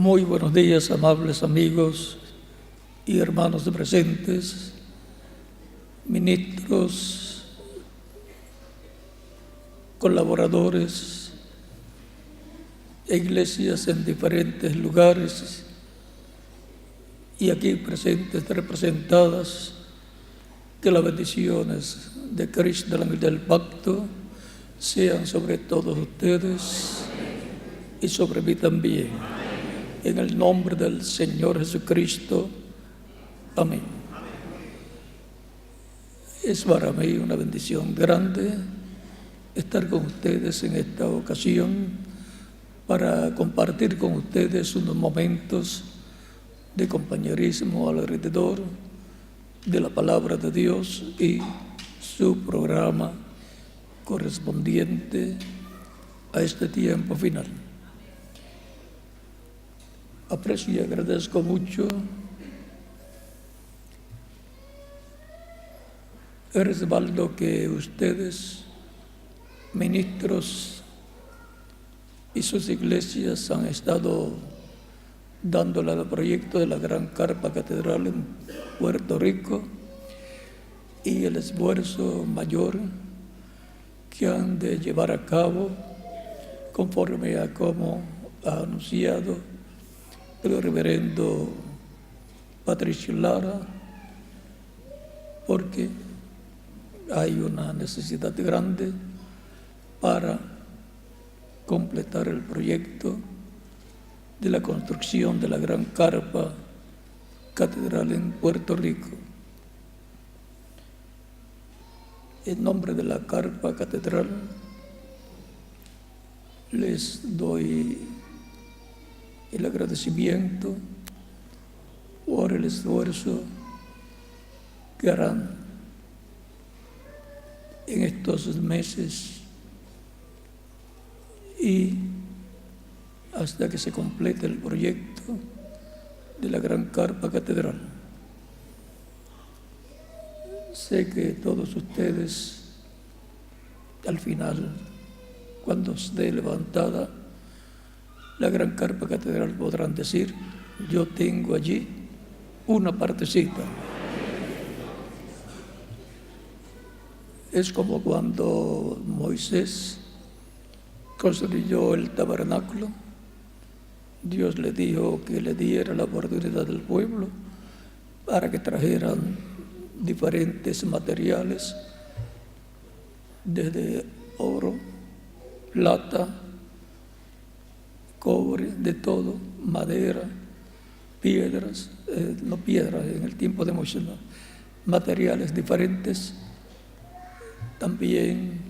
Muy buenos días, amables amigos y hermanos presentes, ministros, colaboradores, iglesias en diferentes lugares y aquí presentes representadas. Que las bendiciones de Cristo, el ángel del pacto, sean sobre todos ustedes y sobre mí también. En el nombre del Señor Jesucristo. Amén. Es para mí una bendición grande estar con ustedes en esta ocasión para compartir con ustedes unos momentos de compañerismo alrededor de la palabra de Dios y su programa correspondiente a este tiempo final. Aprecio y agradezco mucho el respaldo que ustedes, ministros y sus iglesias, han estado dándole al proyecto de la Gran Carpa Catedral en Puerto Rico y el esfuerzo mayor que han de llevar a cabo conforme a como ha anunciado el reverendo Patricio Lara, porque hay una necesidad grande para completar el proyecto de la construcción de la Gran Carpa Catedral en Puerto Rico. En nombre de la Carpa Catedral les doy el agradecimiento por el esfuerzo que harán en estos meses y hasta que se complete el proyecto de la Gran Carpa Catedral. Sé que todos ustedes, al final, cuando esté levantada la Gran Carpa Catedral, podrán decir: yo tengo allí una partecita. Es como cuando Moisés construyó el tabernáculo. Dios le dijo que le diera la oportunidad del pueblo para que trajeran diferentes materiales, desde oro, plata, cobre, de todo, madera, piedras, no piedras en el tiempo de Moisés, no, materiales diferentes, también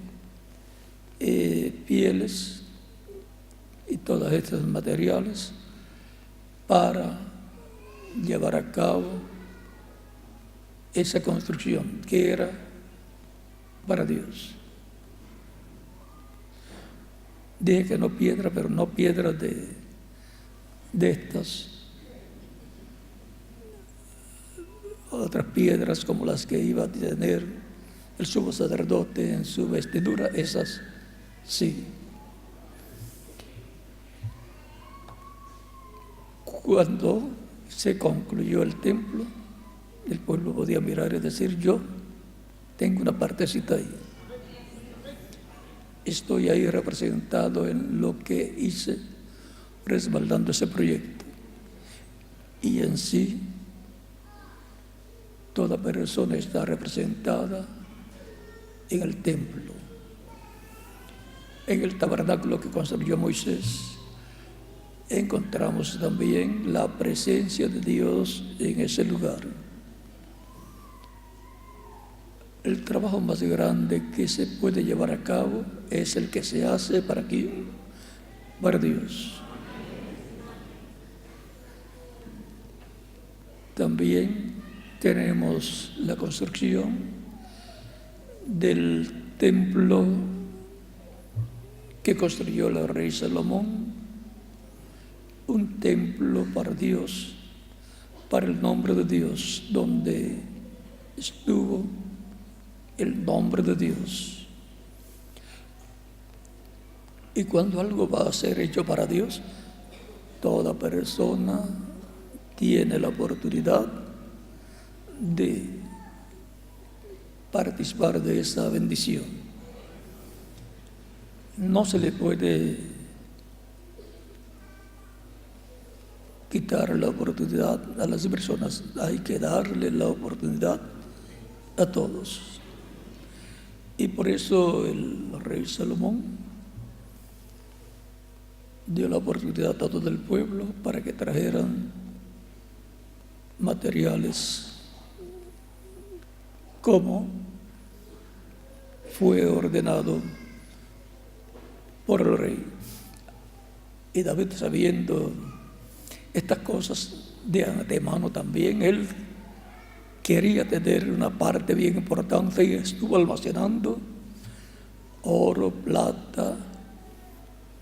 pieles y todos estos materiales para llevar a cabo esa construcción que era para Dios. Dije que no piedra, pero no piedras de estas otras piedras como las que iba a tener el sumo sacerdote en su vestidura, esas sí. Cuando se concluyó el templo, el pueblo podía mirar y decir: yo tengo una partecita ahí. Estoy ahí representado en lo que hice respaldando ese proyecto. Y en sí, toda persona está representada en el templo. En el tabernáculo que construyó Moisés, encontramos también la presencia de Dios en ese lugar. El trabajo más grande que se puede llevar a cabo es el que se hace para quién, para Dios. También tenemos la construcción del templo que construyó el rey Salomón, un templo para Dios, para el nombre de Dios, donde estuvo el nombre de Dios. Y cuando algo va a ser hecho para Dios, toda persona tiene la oportunidad de participar de esa bendición. No se le puede quitar la oportunidad a las personas, hay que darle la oportunidad a todos. Y por eso el rey Salomón dio la oportunidad a todo el pueblo para que trajeran materiales como fue ordenado por el rey. Y David, sabiendo estas cosas de antemano también, él quería tener una parte bien importante y estuvo almacenando oro, plata,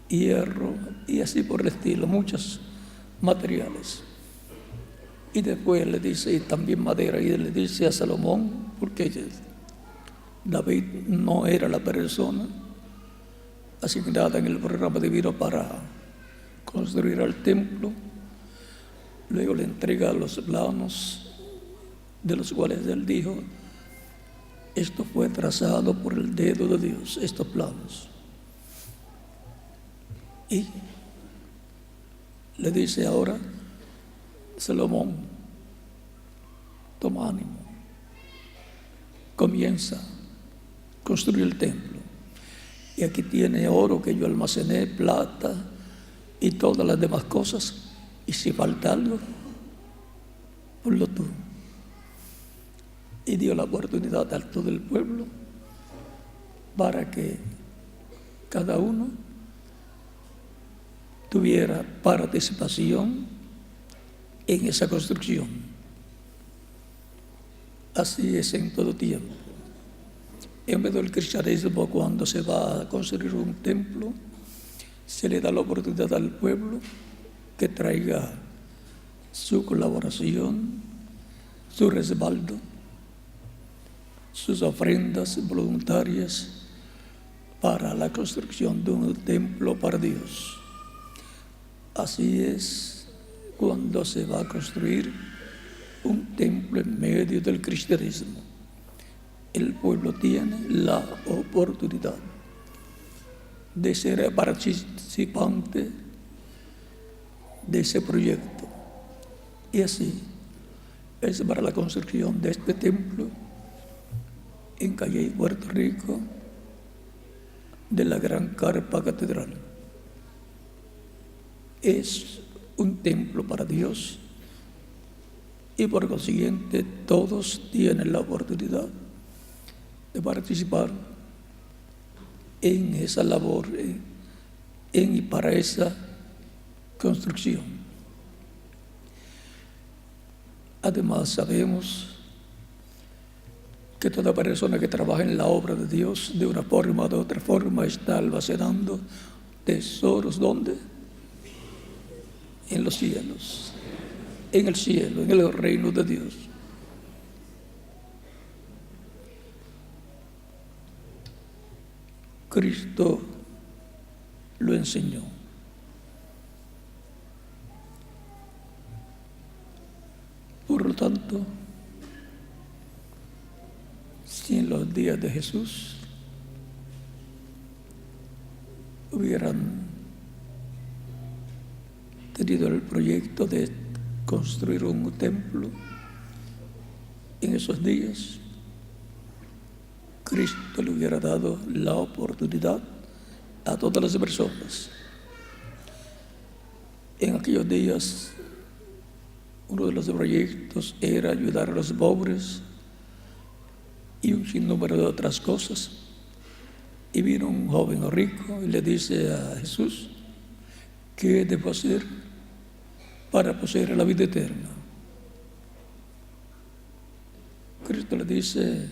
hierro y así por el estilo, muchos materiales. Y después le dice, y también madera, y le dice a Salomón, porque David no era la persona asignada en el programa divino para construir el templo. Luego le entrega los planos, de los cuales él dijo, esto fue trazado por el dedo de Dios, estos planos. Y le dice ahora, Salomón, toma ánimo, comienza a construir el templo. Y aquí tiene oro que yo almacené, plata y todas las demás cosas. Y si falta algo, ponlo tú. Y dio la oportunidad a todo el pueblo para que cada uno tuviera participación en esa construcción. Así es en todo tiempo. En medio del cristianismo, cuando se va a construir un templo, se le da la oportunidad al pueblo que traiga su colaboración, su respaldo, sus ofrendas voluntarias para la construcción de un templo para Dios. Así es cuando se va a construir un templo en medio del cristianismo. El pueblo tiene la oportunidad de ser participante de ese proyecto. Y así es para la construcción de este templo en Calley, Puerto Rico, de la Gran Carpa Catedral. Es un templo para Dios y por consiguiente todos tienen la oportunidad de participar en esa labor, en y para esa construcción. Además, sabemos que toda persona que trabaja en la obra de Dios, de una forma o de otra forma, está almacenando tesoros, ¿dónde? En los cielos, en el cielo, en el reino de Dios. Cristo lo enseñó. Por lo tanto, si en los días de Jesús hubieran tenido el proyecto de construir un templo, en esos días Cristo le hubiera dado la oportunidad a todas las personas. En aquellos días, uno de los proyectos era ayudar a los pobres y un sinnúmero de otras cosas. Y vino un joven rico y le dice a Jesús, ¿qué debo hacer para poseer la vida eterna? Cristo le dice,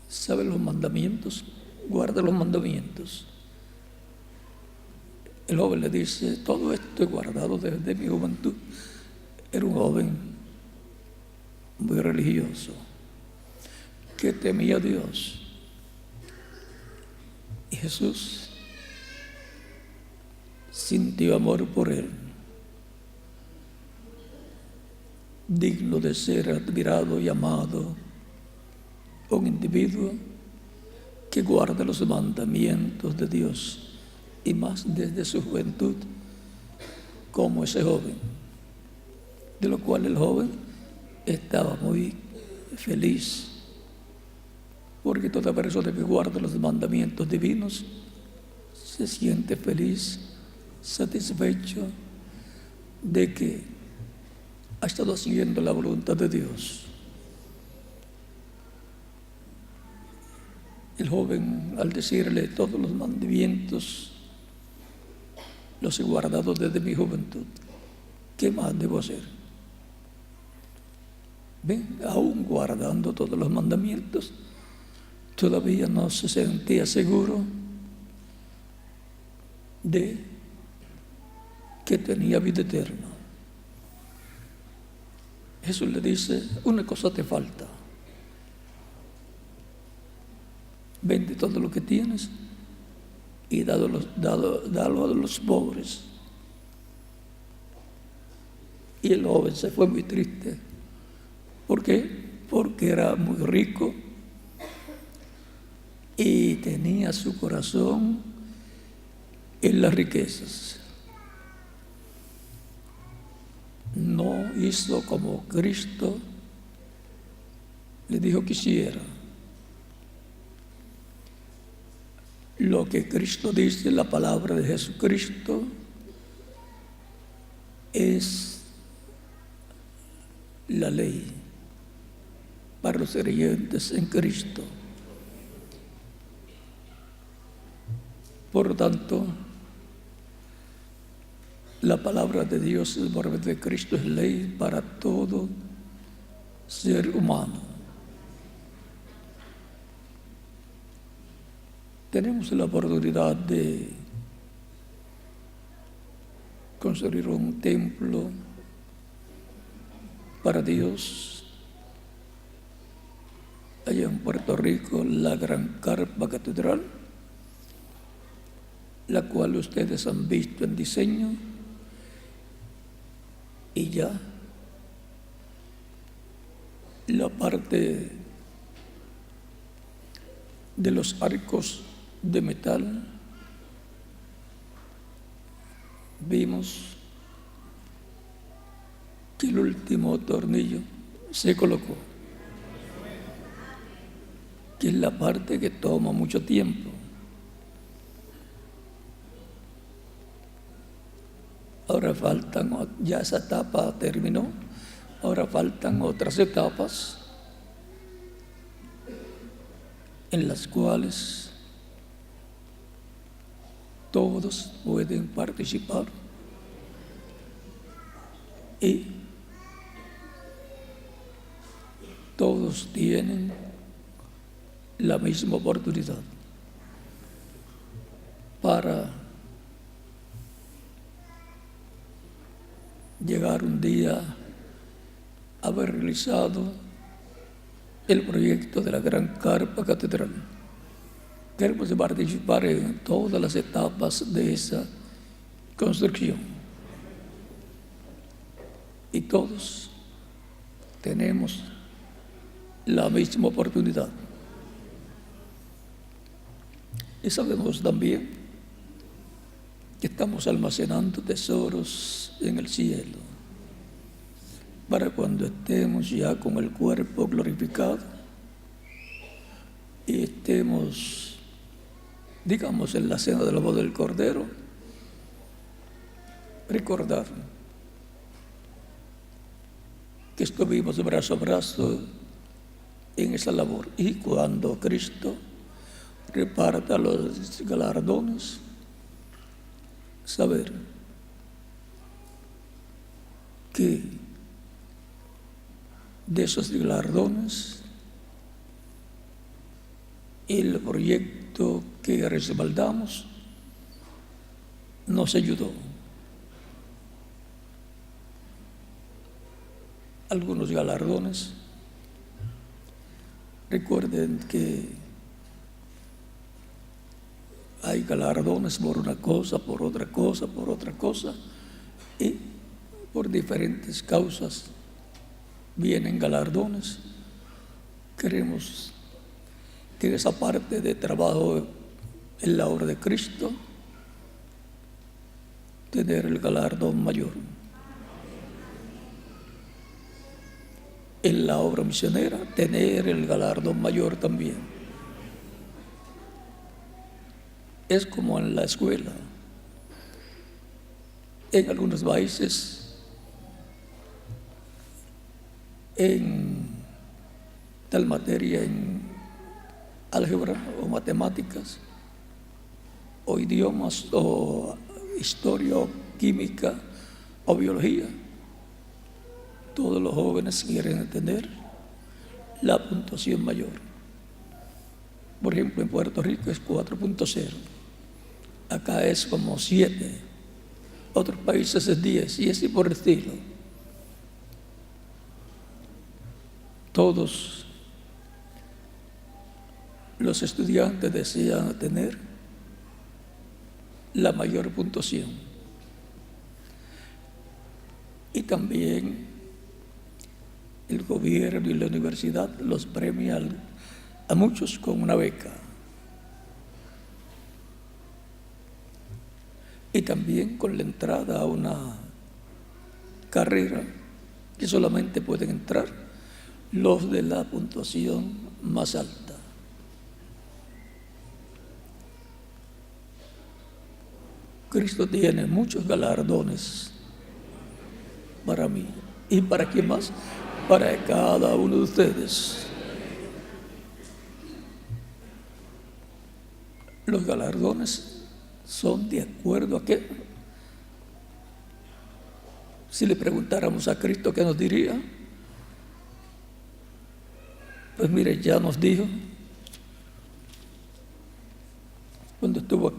¿sabe los mandamientos? Guarda los mandamientos. El joven le dice, todo esto he guardado desde mi juventud. Era un joven muy religioso, que temía a Dios. Y Jesús sintió amor por él, digno de ser admirado y amado, un individuo que guarda los mandamientos de Dios, y más desde su juventud, como ese joven, de lo cual el joven estaba muy feliz, porque toda persona que guarda los mandamientos divinos se siente feliz, satisfecho de que ha estado haciendo la voluntad de Dios. El joven, al decirle todos los mandamientos, los he guardado desde mi juventud, ¿qué más debo hacer? Ven, aún guardando todos los mandamientos, todavía no se sentía seguro de que tenía vida eterna. Jesús le dice, una cosa te falta. Vende todo lo que tienes y dalo a los pobres. Y el joven se fue muy triste. ¿Por qué? Porque era muy rico y tenía su corazón en las riquezas. No hizo como Cristo le dijo que hiciera. Lo que Cristo dice, la palabra de Jesucristo, es la ley para los creyentes en Cristo. Por lo tanto, la palabra de Dios, el nombre de Cristo, es ley para todo ser humano. Tenemos la oportunidad de construir un templo para Dios allá en Puerto Rico, la Gran Carpa Catedral, la cual ustedes han visto en diseño y ya la parte de los arcos de metal, vimos que el último tornillo se colocó, que es la parte que toma mucho tiempo. Ahora faltan, ya esa etapa terminó, ahora faltan otras etapas en las cuales todos pueden participar y todos tienen la misma oportunidad para llegar un día a haber realizado el proyecto de la Gran Carpa Catedral. Queremos participar en todas las etapas de esa construcción. Y todos tenemos la misma oportunidad. Y sabemos también que estamos almacenando tesoros en el cielo para cuando estemos ya con el cuerpo glorificado y estemos, digamos, en la cena de la boda del Cordero, recordar que estuvimos brazo a brazo en esa labor. Y cuando Cristo reparta los galardones, saber que de esos galardones el proyecto que respaldamos nos ayudó. Algunos galardones, recuerden que hay galardones por una cosa, por otra cosa, y por diferentes causas vienen galardones. Queremos que esa parte de trabajo en la obra de Cristo, tener el galardón mayor. En la obra misionera, tener el galardón mayor también. Es como en la escuela. En algunos países, en tal materia, en álgebra o matemáticas, o idiomas, o historia, o química, o biología, todos los jóvenes quieren tener la puntuación mayor. Por ejemplo, en Puerto Rico es 4.0. Acá es como 7. Otros países es 10, y así por el estilo. Todos los estudiantes desean tener la mayor puntuación. Y también el gobierno y la universidad los premia a muchos con una beca. Y también con la entrada a una carrera que solamente pueden entrar los de la puntuación más alta. Cristo tiene muchos galardones para mí. ¿Y para quién más? Para cada uno de ustedes. Los galardones son de acuerdo a qué. Si le preguntáramos a Cristo, ¿qué nos diría? Pues mire, ya nos dijo, cuando estuvo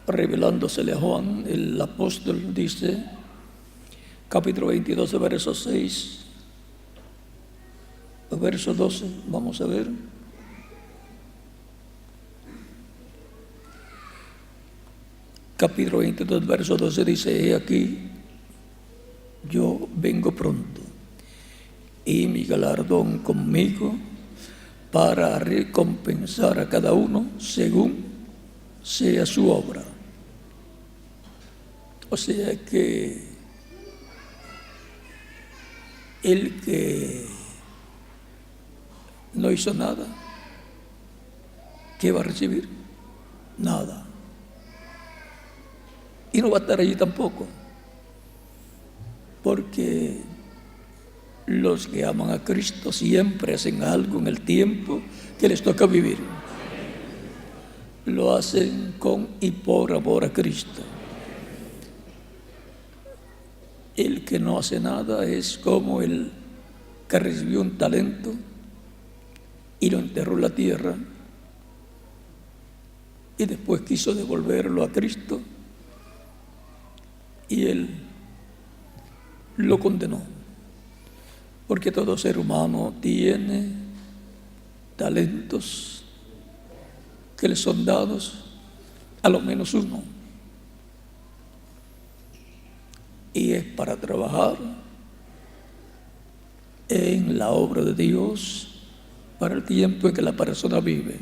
revelándosele a Juan, el apóstol, dice, capítulo 22, verso 6, verso 12, vamos a ver. Capítulo 22, verso 12 dice, he aquí, yo vengo pronto, y mi galardón conmigo para recompensar a cada uno según sea su obra. O sea que el que no hizo nada, ¿qué va a recibir? Nada. Y no va a estar allí tampoco, porque los que aman a Cristo siempre hacen algo en el tiempo que les toca vivir. Lo hacen con y por amor a Cristo. El que no hace nada es como el que recibió un talento y lo enterró en la tierra y después quiso devolverlo a Cristo y él lo condenó. Porque todo ser humano tiene talentos que le son dados, a lo menos uno. Y es para trabajar en la obra de Dios para el tiempo en que la persona vive.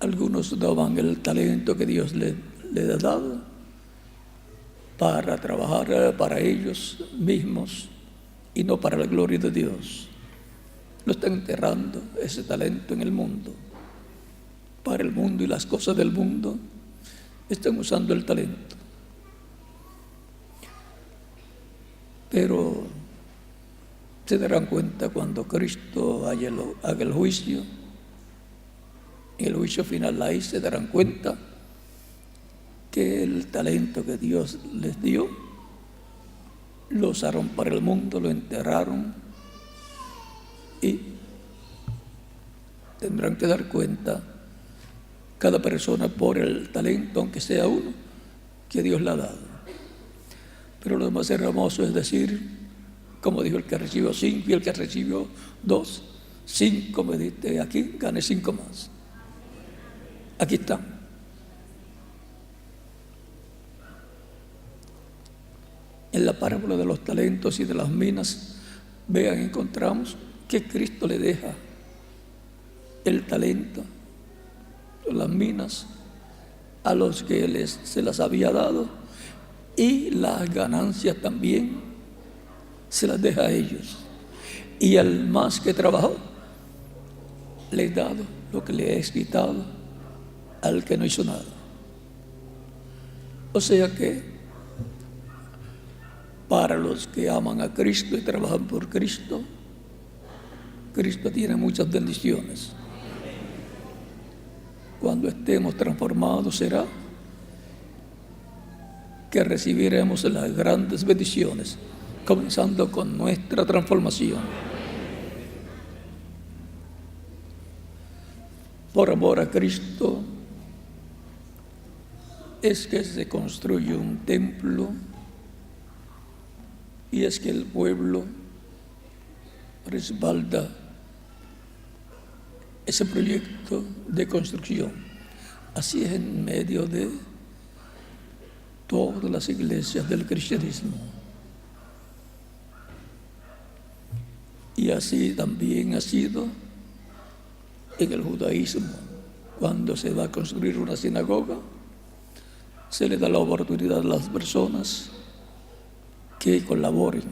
Algunos daban el talento que Dios le ha dado para trabajar para ellos mismos y no para la gloria de Dios. Lo están enterrando ese talento en el mundo. Para el mundo y las cosas del mundo están usando el talento. Pero se darán cuenta cuando Cristo haga el juicio, en el juicio final ahí se darán cuenta que el talento que Dios les dio lo usaron para el mundo, lo enterraron y tendrán que dar cuenta cada persona por el talento, aunque sea uno, que Dios le ha dado. Pero lo más hermoso es decir, como dijo el que recibió 5 y el que recibió 2, 5 me diste aquí, gané 5 más. Aquí están. En la parábola de los talentos y de las minas, vean, encontramos que Cristo le deja el talento, las minas, a los que se las había dado, y las ganancias también se las deja a ellos. Y al más que trabajó, le he dado lo que le he quitado al que no hizo nada. O sea que para los que aman a Cristo y trabajan por Cristo, Cristo tiene muchas bendiciones. Cuando estemos transformados será que recibiremos las grandes bendiciones, comenzando con nuestra transformación. Por amor a Cristo es que se construye un templo, y es que el pueblo respalda ese proyecto de construcción. Así es en medio de todas las iglesias del cristianismo. Y así también ha sido en el judaísmo. Cuando se va a construir una sinagoga, se le da la oportunidad a las personas que colaboren.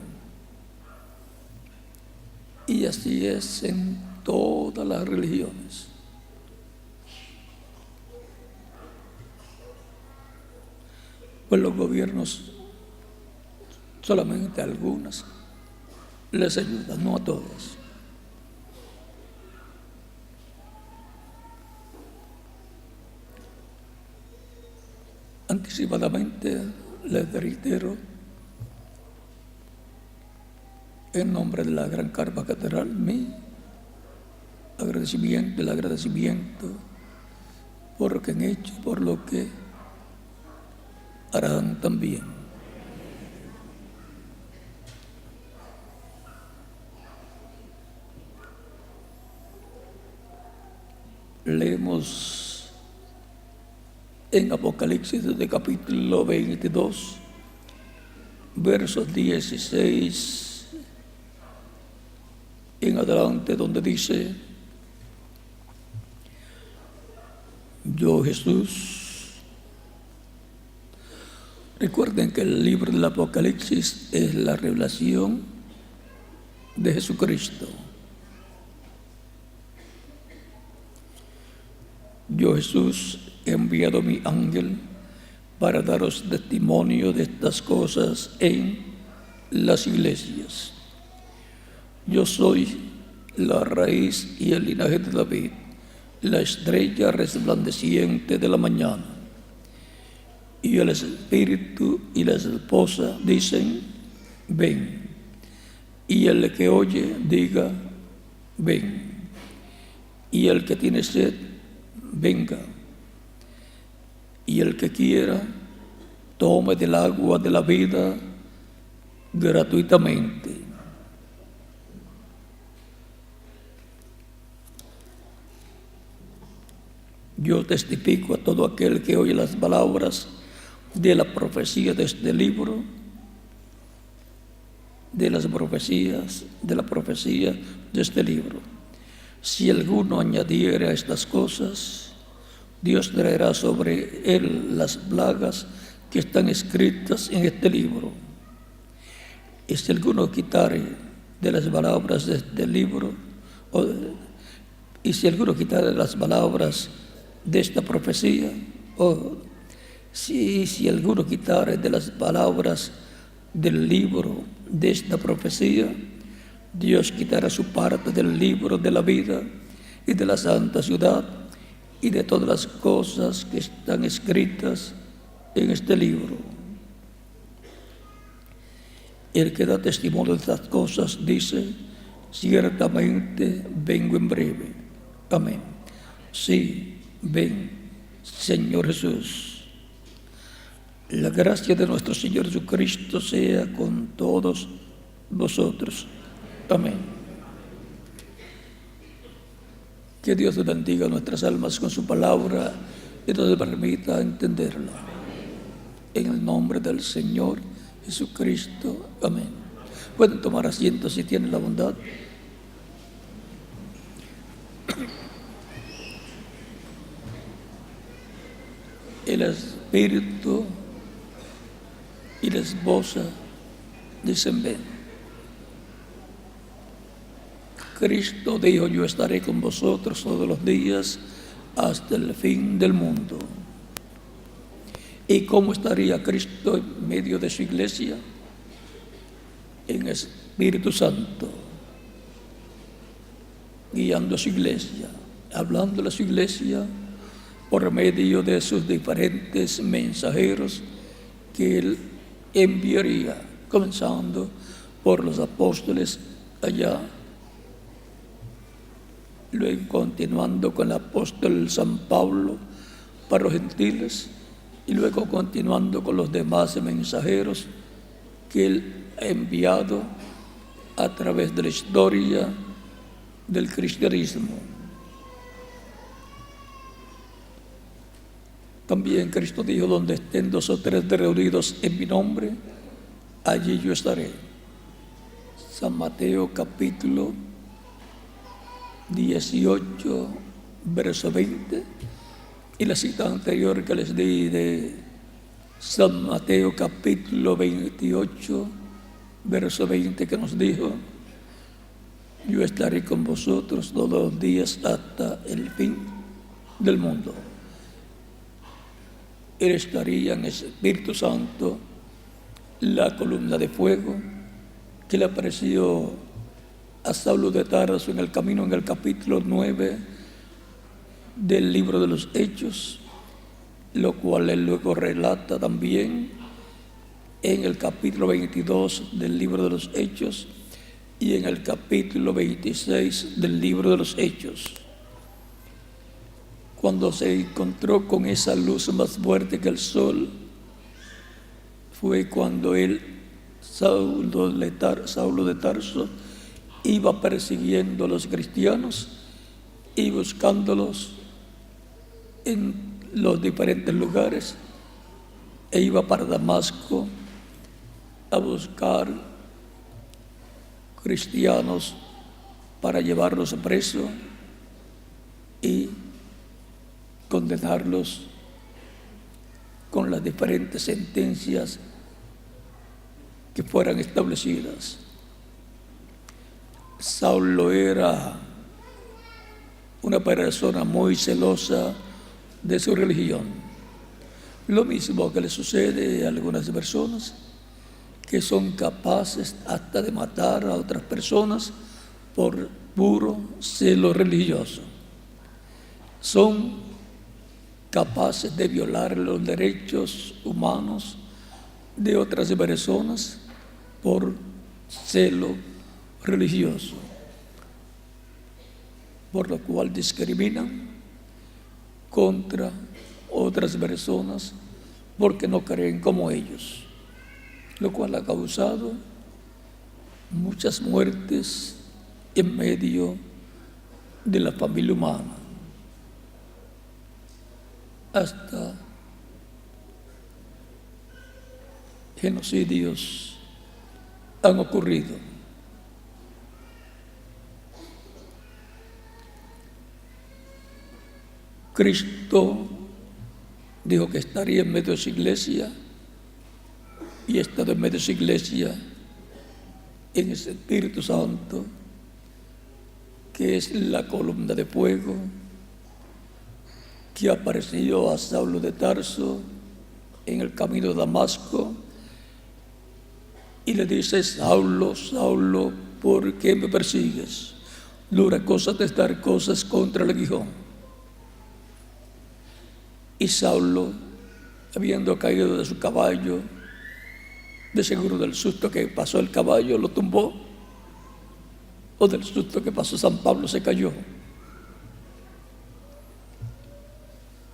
Y así es en todas las religiones. Pues los gobiernos, solamente a algunas les ayudan, no a todas. Anticipadamente les reitero, en nombre de la Gran Carpa Catedral, mi agradecimiento, el agradecimiento por lo que han hecho y por lo que harán también. Leemos en Apocalipsis desde capítulo 22, versos 16 en adelante, donde dice: yo, Jesús. Recuerden que el libro del Apocalipsis es la revelación de Jesucristo. Yo, Jesús, he enviado mi ángel para daros testimonio de estas cosas en las iglesias. Yo soy la raíz y el linaje de David, la estrella resplandeciente de la mañana. Y el espíritu y la esposa dicen: ven. Y el que oye diga: ven. Y el que tiene sed, venga. Y el que quiera, tome del agua de la vida gratuitamente. Yo testifico a todo aquel que oye las palabras de la profecía de este libro, de la profecía de este libro. Si alguno añadiere a estas cosas, Dios traerá sobre él las plagas que están escritas en este libro. Y si alguno quitare de las palabras de este libro, y si alguno quitare las palabras de esta profecía, si alguno quitare de las palabras del libro de esta profecía, Dios quitará su parte del libro de la vida y de la santa ciudad y de todas las cosas que están escritas en este libro. El que da testimonio de estas cosas dice: ciertamente vengo en breve. Amén. Sí, ven, Señor Jesús. La gracia de nuestro Señor Jesucristo sea con todos vosotros. Amén. Que Dios bendiga nuestras almas con su palabra y nos permita entenderla. En el nombre del Señor Jesucristo. Amén. Pueden tomar asiento si tienen la bondad. El Espíritu y la esposa dicen ven. Cristo dijo: yo estaré con vosotros todos los días hasta el fin del mundo. ¿Y cómo estaría Cristo en medio de su iglesia? En Espíritu Santo, guiando a su iglesia, hablando a su iglesia por medio de sus diferentes mensajeros que Él enviaría, comenzando por los apóstoles allá, luego continuando con el apóstol San Pablo para los gentiles, y luego continuando con los demás mensajeros que Él ha enviado a través de la historia del cristianismo. También Cristo dijo: donde estén 2 o 3 reunidos en mi nombre, allí yo estaré. San Mateo capítulo 18, verso 20, y la cita anterior que les di de San Mateo capítulo 28, verso 20, que nos dijo: yo estaré con vosotros todos los días hasta el fin del mundo. Él estaría en el Espíritu Santo, la columna de fuego que le apareció a Saulo de Tarso en el camino, en el capítulo 9 del libro de los Hechos, lo cual él luego relata también en el capítulo 22 del libro de los Hechos y en el capítulo 26 del libro de los Hechos. Cuando se encontró con esa luz más fuerte que el sol, fue cuando él, Saulo de Tarso, iba persiguiendo a los cristianos y buscándolos en los diferentes lugares, e iba para Damasco a buscar cristianos para llevarlos presos y condenarlos con las diferentes sentencias que fueran establecidas. Saulo era una persona muy celosa de su religión. Lo mismo que le sucede a algunas personas que son capaces hasta de matar a otras personas por puro celo religioso. Son capaces de violar los derechos humanos de otras personas por celo religioso, por lo cual discriminan contra otras personas porque no creen como ellos, lo cual ha causado muchas muertes en medio de la familia humana. Hasta genocidios han ocurrido. Cristo dijo que estaría en medio de su iglesia, y ha estado en medio de su iglesia en ese Espíritu Santo, que es la columna de fuego que apareció a Saulo de Tarso en el camino de Damasco, y le dice: Saulo, Saulo, ¿por qué me persigues? Dura cosa de dar cosas contra el aguijón. Y Saulo, habiendo caído de su caballo, de seguro del susto que pasó el caballo lo tumbó, o del susto que pasó San Pablo se cayó.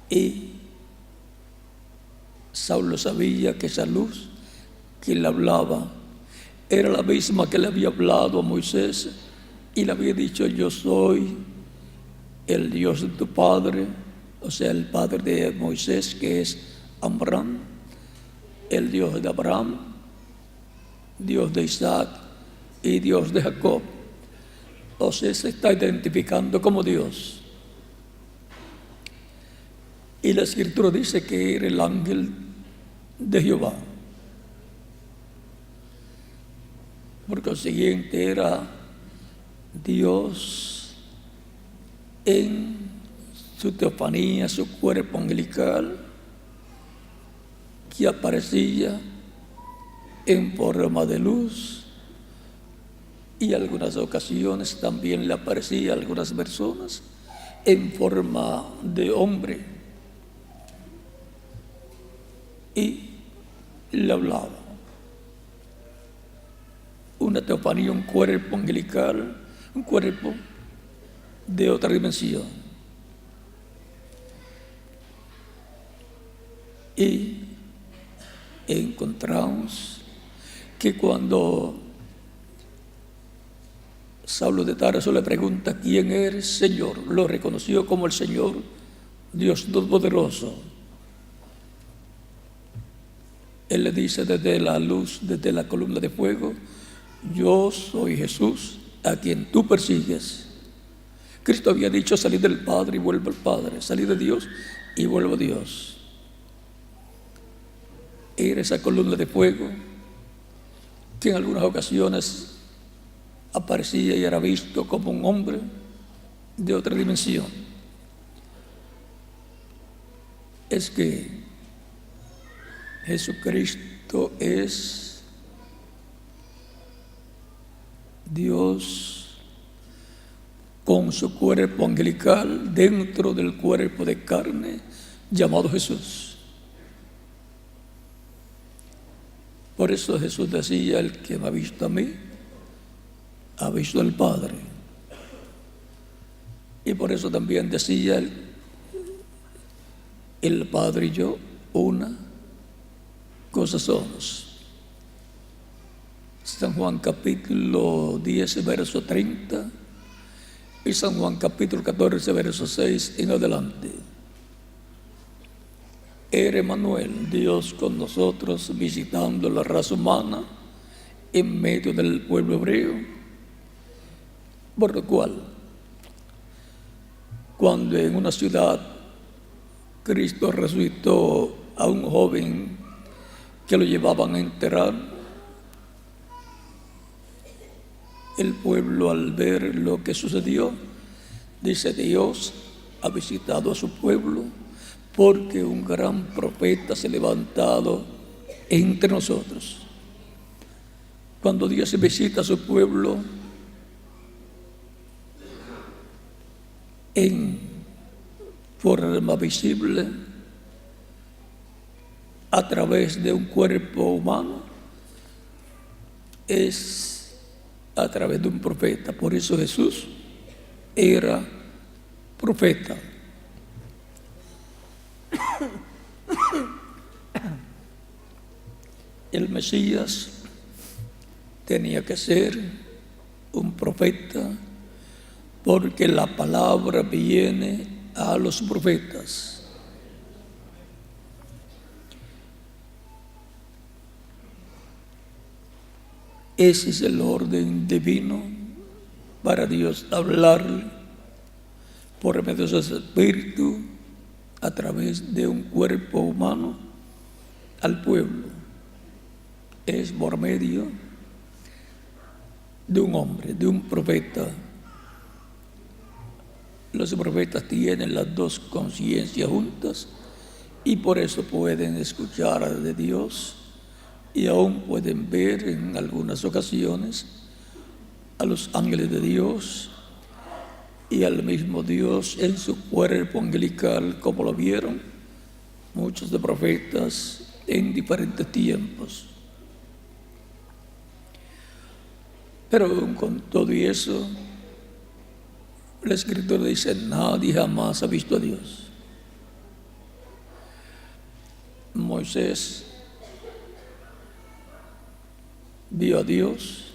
Y Saulo sabía que esa luz que le hablaba era la misma que le había hablado a Moisés y le había dicho: yo soy el Dios de tu padre, o sea, el padre de Moisés, que es Abraham, el Dios de Abraham, Dios de Isaac y Dios de Jacob. O sea, se está identificando como Dios. Y la Escritura dice que era el ángel de Jehová. Por consiguiente, era Dios en su teofanía, su cuerpo angelical, que aparecía en forma de luz, y en algunas ocasiones también le aparecía a algunas personas en forma de hombre y le hablaba. Una teofanía, un cuerpo angelical, un cuerpo de otra dimensión. Y encontramos que cuando Saulo de Tarso le pregunta: ¿quién eres, Señor?, lo reconoció como el Señor Dios Todopoderoso. Él le dice desde la luz, desde la columna de fuego: yo soy Jesús, a quien tú persigues. Cristo había dicho: salid del Padre y vuelvo al Padre, salid de Dios y vuelvo a Dios. Era esa columna de fuego que en algunas ocasiones aparecía y era visto como un hombre de otra dimensión. Es que Jesucristo es Dios con su cuerpo angelical dentro del cuerpo de carne llamado Jesús. Por eso Jesús decía: el que me ha visto a mí, ha visto al Padre. Y por eso también decía: el Padre y yo, una cosa somos. San Juan capítulo 10, verso 30, y San Juan capítulo 14, verso 6 en adelante. Era Emmanuel, Dios con nosotros, visitando la raza humana en medio del pueblo hebreo. Por lo cual, cuando en una ciudad Cristo resucitó a un joven que lo llevaban a enterrar, el pueblo, al ver lo que sucedió, dice: Dios ha visitado a su pueblo, porque un gran profeta se ha levantado entre nosotros. Cuando Dios visita a su pueblo en forma visible, a través de un cuerpo humano, es a través de un profeta. Por eso Jesús era profeta. El Mesías tenía que ser un profeta, porque la palabra viene a los profetas. Ese es el orden divino para Dios hablar por medio de su Espíritu a través de un cuerpo humano al pueblo. Es por medio de un hombre, de un profeta. Los profetas tienen las dos conciencias juntas y por eso pueden escuchar de Dios y aún pueden ver en algunas ocasiones a los ángeles de Dios y al mismo Dios en su cuerpo angelical, como lo vieron muchos de profetas en diferentes tiempos. Pero con todo y eso, la Escritura dice: nadie jamás ha visto a Dios. Moisés vio a Dios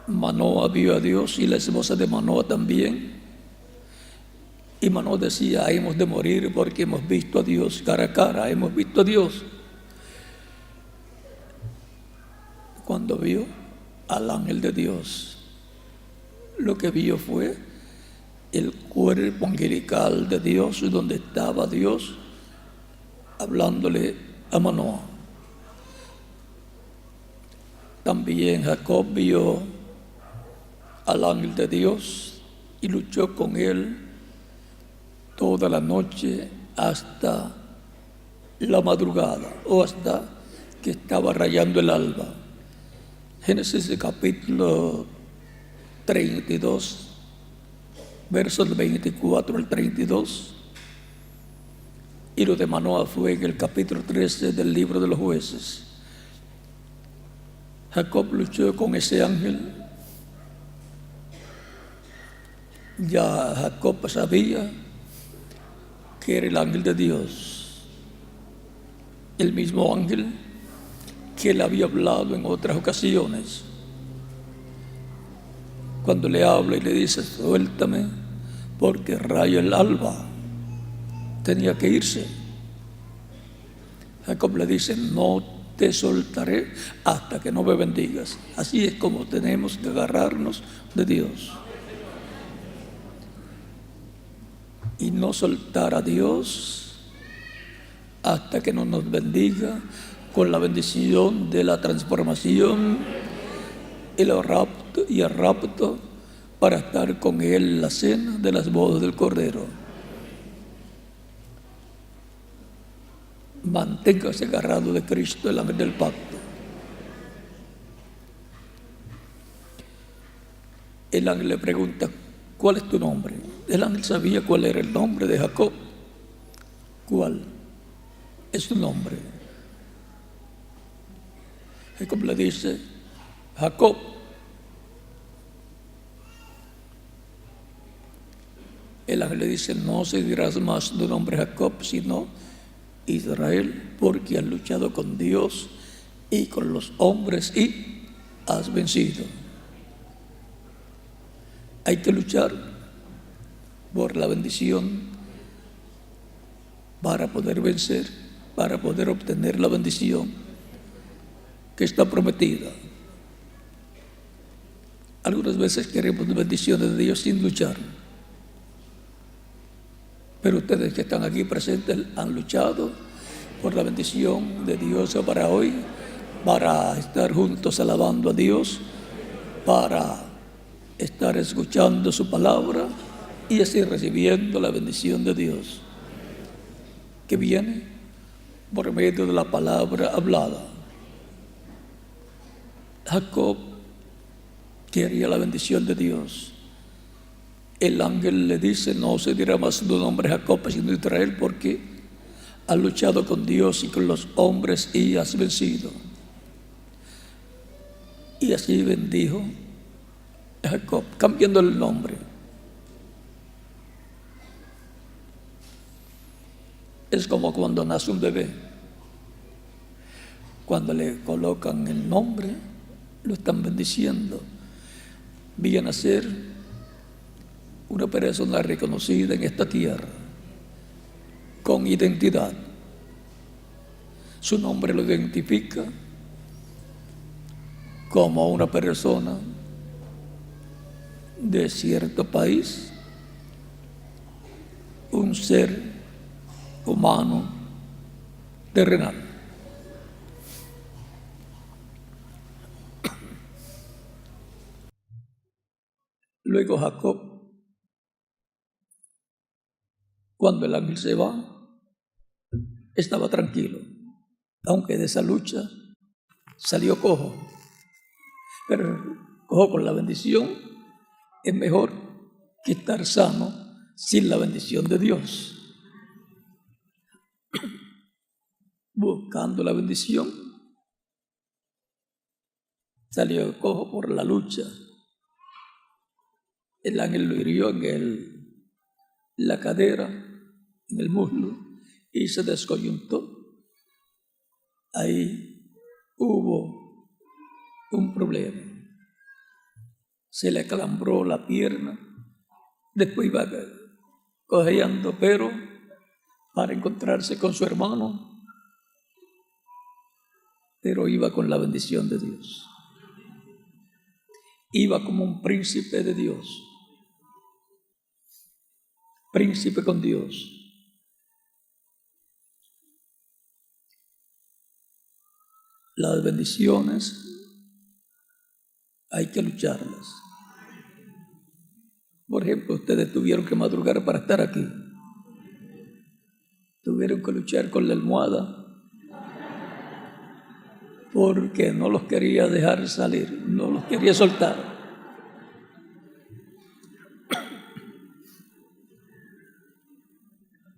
Manoah vio a Dios y la esposa de Manoah también. Y Manoah decía, hemos de morir porque hemos visto a Dios cara a cara, hemos visto a Dios. Cuando vio al ángel de Dios, lo que vio fue el cuerpo angelical de Dios, donde estaba Dios hablándole a Manoah. También Jacob vio al ángel de Dios y luchó con él toda la noche hasta la madrugada o hasta que estaba rayando el alba. Génesis capítulo 32, versos 24 al 32. Y lo de Manoah fue en el capítulo 13 del libro de los Jueces. Jacob luchó con ese ángel. Ya Jacob sabía que era el ángel de Dios, el mismo ángel que le había hablado en otras ocasiones. Cuando le habla y le dice, suéltame porque raya el alba, tenía que irse. Jacob le dice, no te soltaré hasta que no me bendigas. Así es como tenemos que agarrarnos de Dios y no soltar a Dios hasta que no nos bendiga con la bendición de la transformación y el rapto para estar con Él en la cena de las bodas del Cordero. Manténgase agarrado de Cristo, el ángel del pacto. El ángel le pregunta, ¿cuál es tu nombre? El ángel sabía cuál era el nombre de Jacob. ¿Cuál es tu nombre? Jacob le dice, Jacob. El ángel le dice, no se dirás más tu nombre Jacob, sino Israel, porque has luchado con Dios y con los hombres y has vencido. Hay que luchar por la bendición para poder vencer, para poder obtener la bendición que está prometida. Algunas veces queremos bendiciones de Dios sin luchar. Pero ustedes que están aquí presentes han luchado por la bendición de Dios para hoy, para estar juntos alabando a Dios, para estar escuchando su palabra y así recibiendo la bendición de Dios que viene por medio de la palabra hablada. Jacob quería la bendición de Dios. El ángel le dice, no se dirá más tu nombre Jacob, sino Israel, porque has luchado con Dios y con los hombres y has vencido. Y así bendijo a Jacob, cambiando el nombre. Es como cuando nace un bebé. Cuando le colocan el nombre, lo están bendiciendo. Viene a ser una persona reconocida en esta tierra, con identidad. Su nombre lo identifica como una persona de cierto país, un ser humano terrenal. Luego Jacob, cuando el ángel se va, estaba tranquilo, aunque de esa lucha salió cojo, pero cojo con la bendición es mejor que estar sano sin la bendición de Dios. Buscando la bendición, salió cojo por la lucha. El ángel lo hirió en la cadera, en el muslo, y se descoyuntó. Ahí hubo un problema. se le acalambró la pierna, después iba cojeando, pero para encontrarse con su hermano, pero iba con la bendición de Dios. Iba como un príncipe de Dios, príncipe con Dios. Las bendiciones hay que lucharlas. Por ejemplo, ustedes tuvieron que madrugar para estar aquí. Tuvieron que luchar con la almohada porque no los quería dejar salir, no los quería soltar.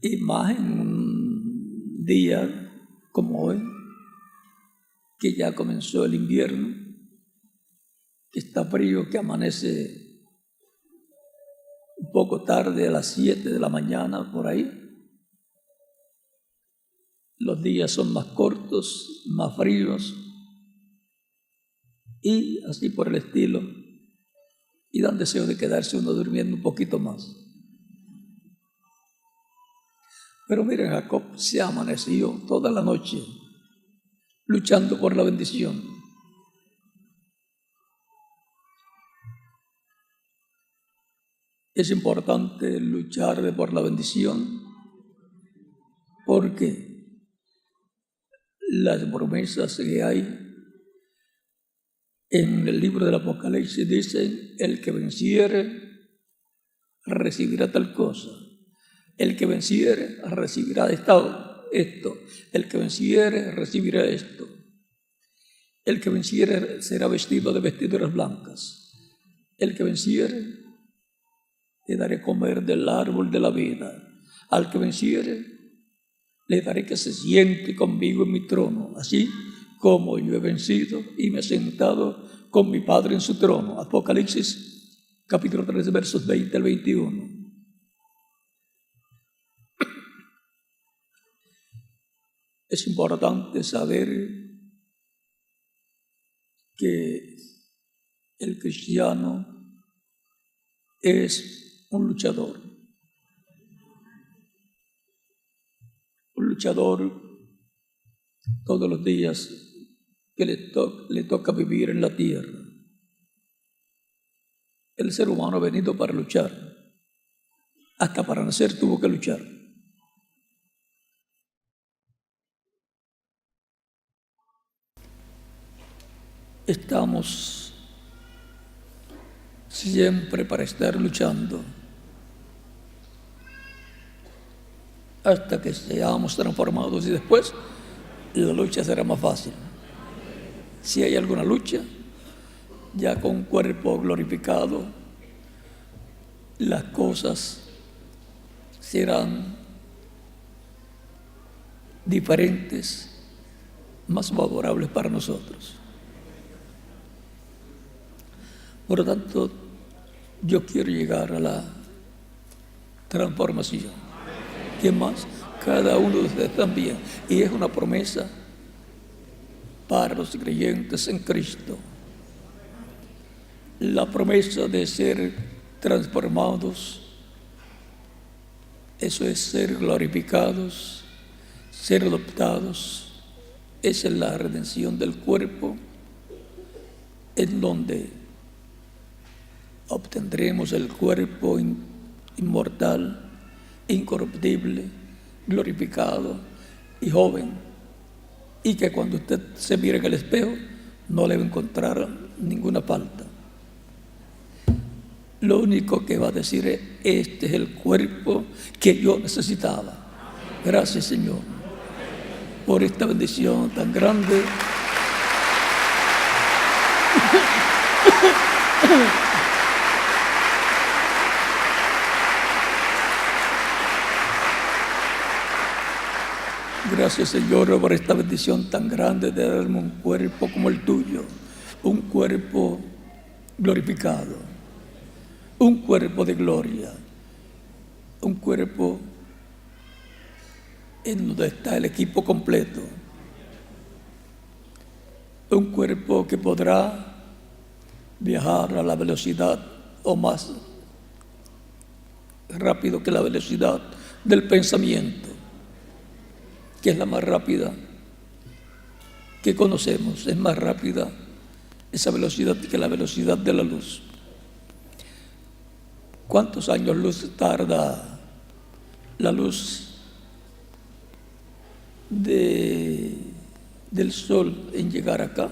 Y más en un día como hoy, que ya comenzó el invierno, que está frío, que amanece un poco tarde, a las 7 de la mañana, por ahí. Los días son más cortos, más fríos, y así por el estilo, y dan deseo de quedarse uno durmiendo un poquito más. Pero miren, Jacob se amaneció toda la noche luchando por la bendición. Es importante luchar por la bendición porque las promesas que hay en el libro del Apocalipsis dicen: el que venciere recibirá tal cosa, el que venciere recibirá esto, el que venciere recibirá esto, el que venciere será vestido de vestiduras blancas, el que venciere le daré comer del árbol de la vida, al que venciere le daré que se siente conmigo en mi trono, así como yo he vencido y me he sentado con mi Padre en su trono. Apocalipsis capítulo 3, versos 20 al 21. Es importante saber que el cristiano es un luchador. Un luchador todos los días que le toca vivir en la tierra. El ser humano ha venido para luchar. Hasta para nacer tuvo que luchar. Estamos siempre para estar luchando hasta que seamos transformados, y después la lucha será más fácil. Si hay alguna lucha, ya con cuerpo glorificado, las cosas serán diferentes, más favorables para nosotros. Por lo tanto, yo quiero llegar a la transformación. ¿Quién más? Cada uno de ustedes también. Y es una promesa para los creyentes en Cristo. La promesa de ser transformados, eso es ser glorificados, ser adoptados. Esa es la redención del cuerpo, en donde obtendremos el cuerpo inmortal, incorruptible, glorificado y joven, y que cuando usted se mire en el espejo no le va a encontrar ninguna falta. Lo único que va a decir es: este es el cuerpo que yo necesitaba. Gracias, Señor, por esta bendición tan grande. Gracias, Señor, por esta bendición tan grande de darme un cuerpo como el tuyo, un cuerpo glorificado, un cuerpo de gloria, un cuerpo en donde está el equipo completo, un cuerpo que podrá viajar a la velocidad o más rápido que la velocidad del pensamiento, que es la más rápida que conocemos. Es más rápida esa velocidad que la velocidad de la luz. ¿Cuántos años luz tarda la luz del sol en llegar acá?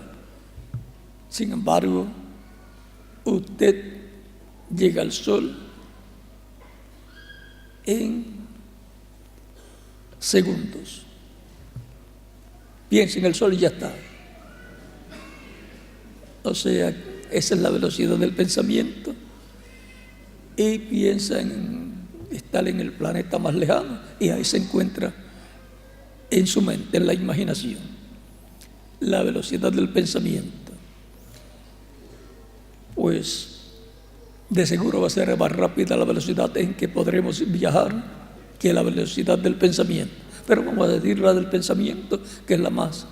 Sin embargo, usted llega al sol en segundos. Piensa en el sol y ya está. O sea, esa es la velocidad del pensamiento. Y piensa en estar en el planeta más lejano y ahí se encuentra en su mente, en la imaginación, la velocidad del pensamiento. Pues de seguro va a ser más rápida la velocidad en que podremos viajar que la velocidad del pensamiento. Pero vamos a decir la del pensamiento, que es la más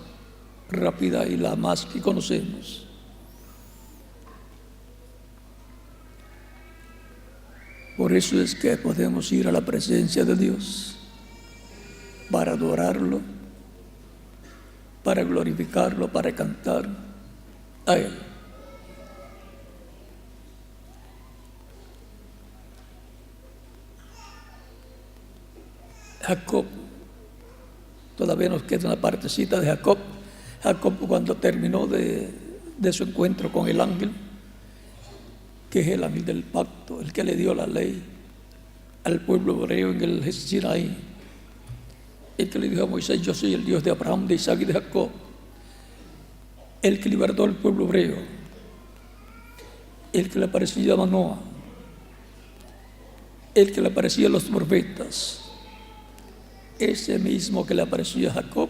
rápida y la más que conocemos. Por eso es que podemos ir a la presencia de Dios para adorarlo, para glorificarlo, para cantar a Él. Jacob, todavía nos queda una partecita de Jacob. Jacob, cuando terminó de su encuentro con el ángel, que es el ángel del pacto, el que le dio la ley al pueblo hebreo en el Sinaí, el que le dijo a Moisés: yo soy el Dios de Abraham, de Isaac y de Jacob, el que libertó al pueblo hebreo, el que le aparecía a Manoah, el que le aparecía a los profetas, ese mismo que le apareció a Jacob.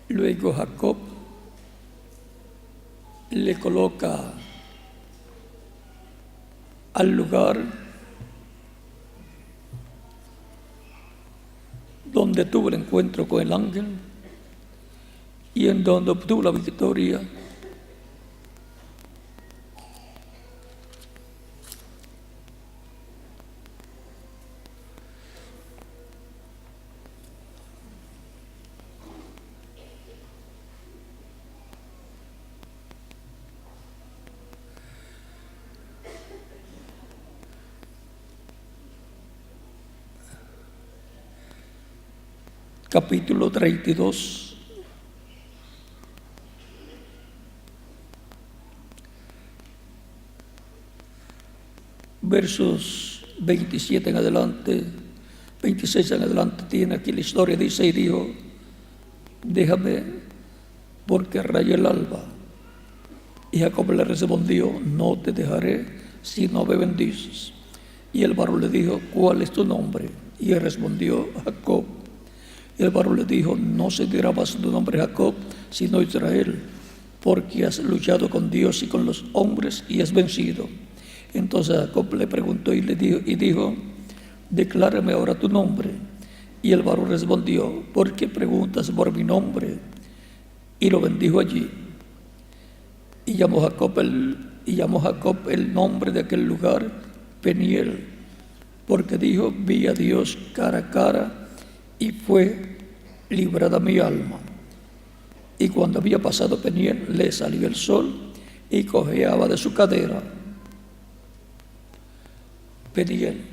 Luego Jacob le coloca al lugar donde tuvo el encuentro con el ángel y en donde obtuvo la victoria. Capítulo 32, versos 27 en adelante, 26 en adelante, tiene aquí la historia. Dice: y dijo: déjame, porque raya el alba. Y Jacob le respondió: no te dejaré si no me bendices. Y el varón le dijo: ¿cuál es tu nombre? Y él respondió: Jacob. Y el varón le dijo: no se dirá más tu nombre Jacob, sino Israel, porque has luchado con Dios y con los hombres y has vencido. Entonces Jacob le preguntó y dijo: declárame ahora tu nombre. Y el varón respondió: ¿por qué preguntas por mi nombre? Y lo bendijo allí. Y llamó Jacob el nombre de aquel lugar Peniel, porque dijo: vi a Dios cara a cara y fue librada mi alma. Y cuando había pasado Peniel, le salió el sol y cojeaba de su cadera. Peniel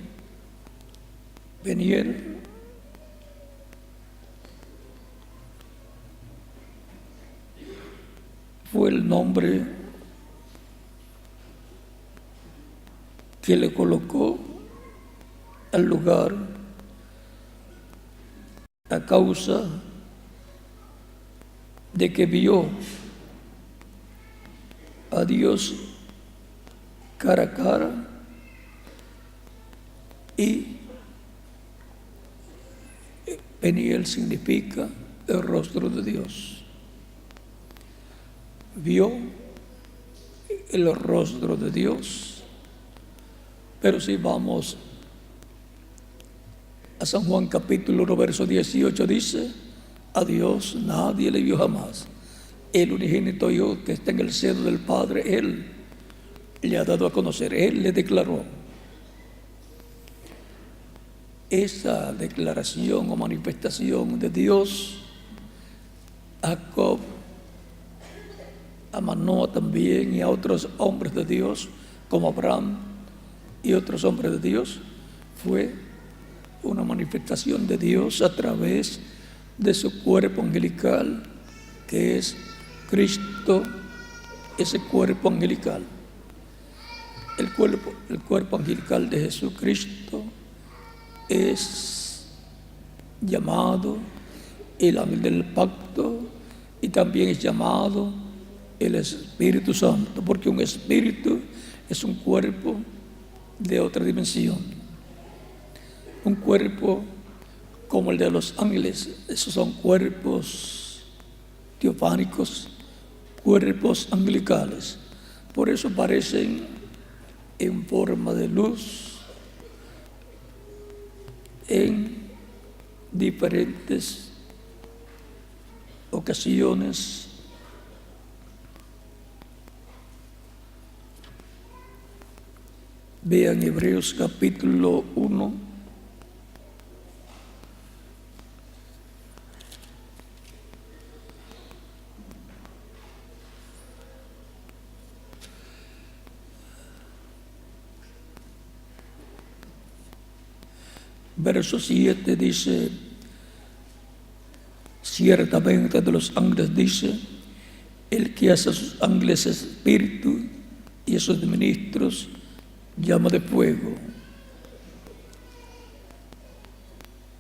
fue el nombre que le colocó al lugar a causa de que vio a Dios cara a cara y Peniel significa el rostro de Dios. Vio el rostro de Dios. Pero si vamos a San Juan capítulo 1, verso 18, dice: a Dios nadie le vio jamás. el unigénito Hijo que está en el seno del Padre, Él le ha dado a conocer, Él le declaró. Esa declaración o manifestación de Dios, Jacob, a Manoah también y a otros hombres de Dios, como Abraham y otros hombres de Dios, fue una manifestación de Dios a través de su cuerpo angelical, que es Cristo, ese cuerpo angelical. El cuerpo angelical de Jesucristo es llamado el ángel del pacto y también es llamado el Espíritu Santo, porque un espíritu es un cuerpo de otra dimensión, un cuerpo como el de los ángeles. Esos son cuerpos teofánicos, cuerpos angelicales. Por eso aparecen en forma de luz en diferentes ocasiones. Vean Hebreos capítulo 1, verso 7 dice: ciertamente de los ángeles dice, el que hace a sus ángeles espíritu y a sus ministros llama de fuego.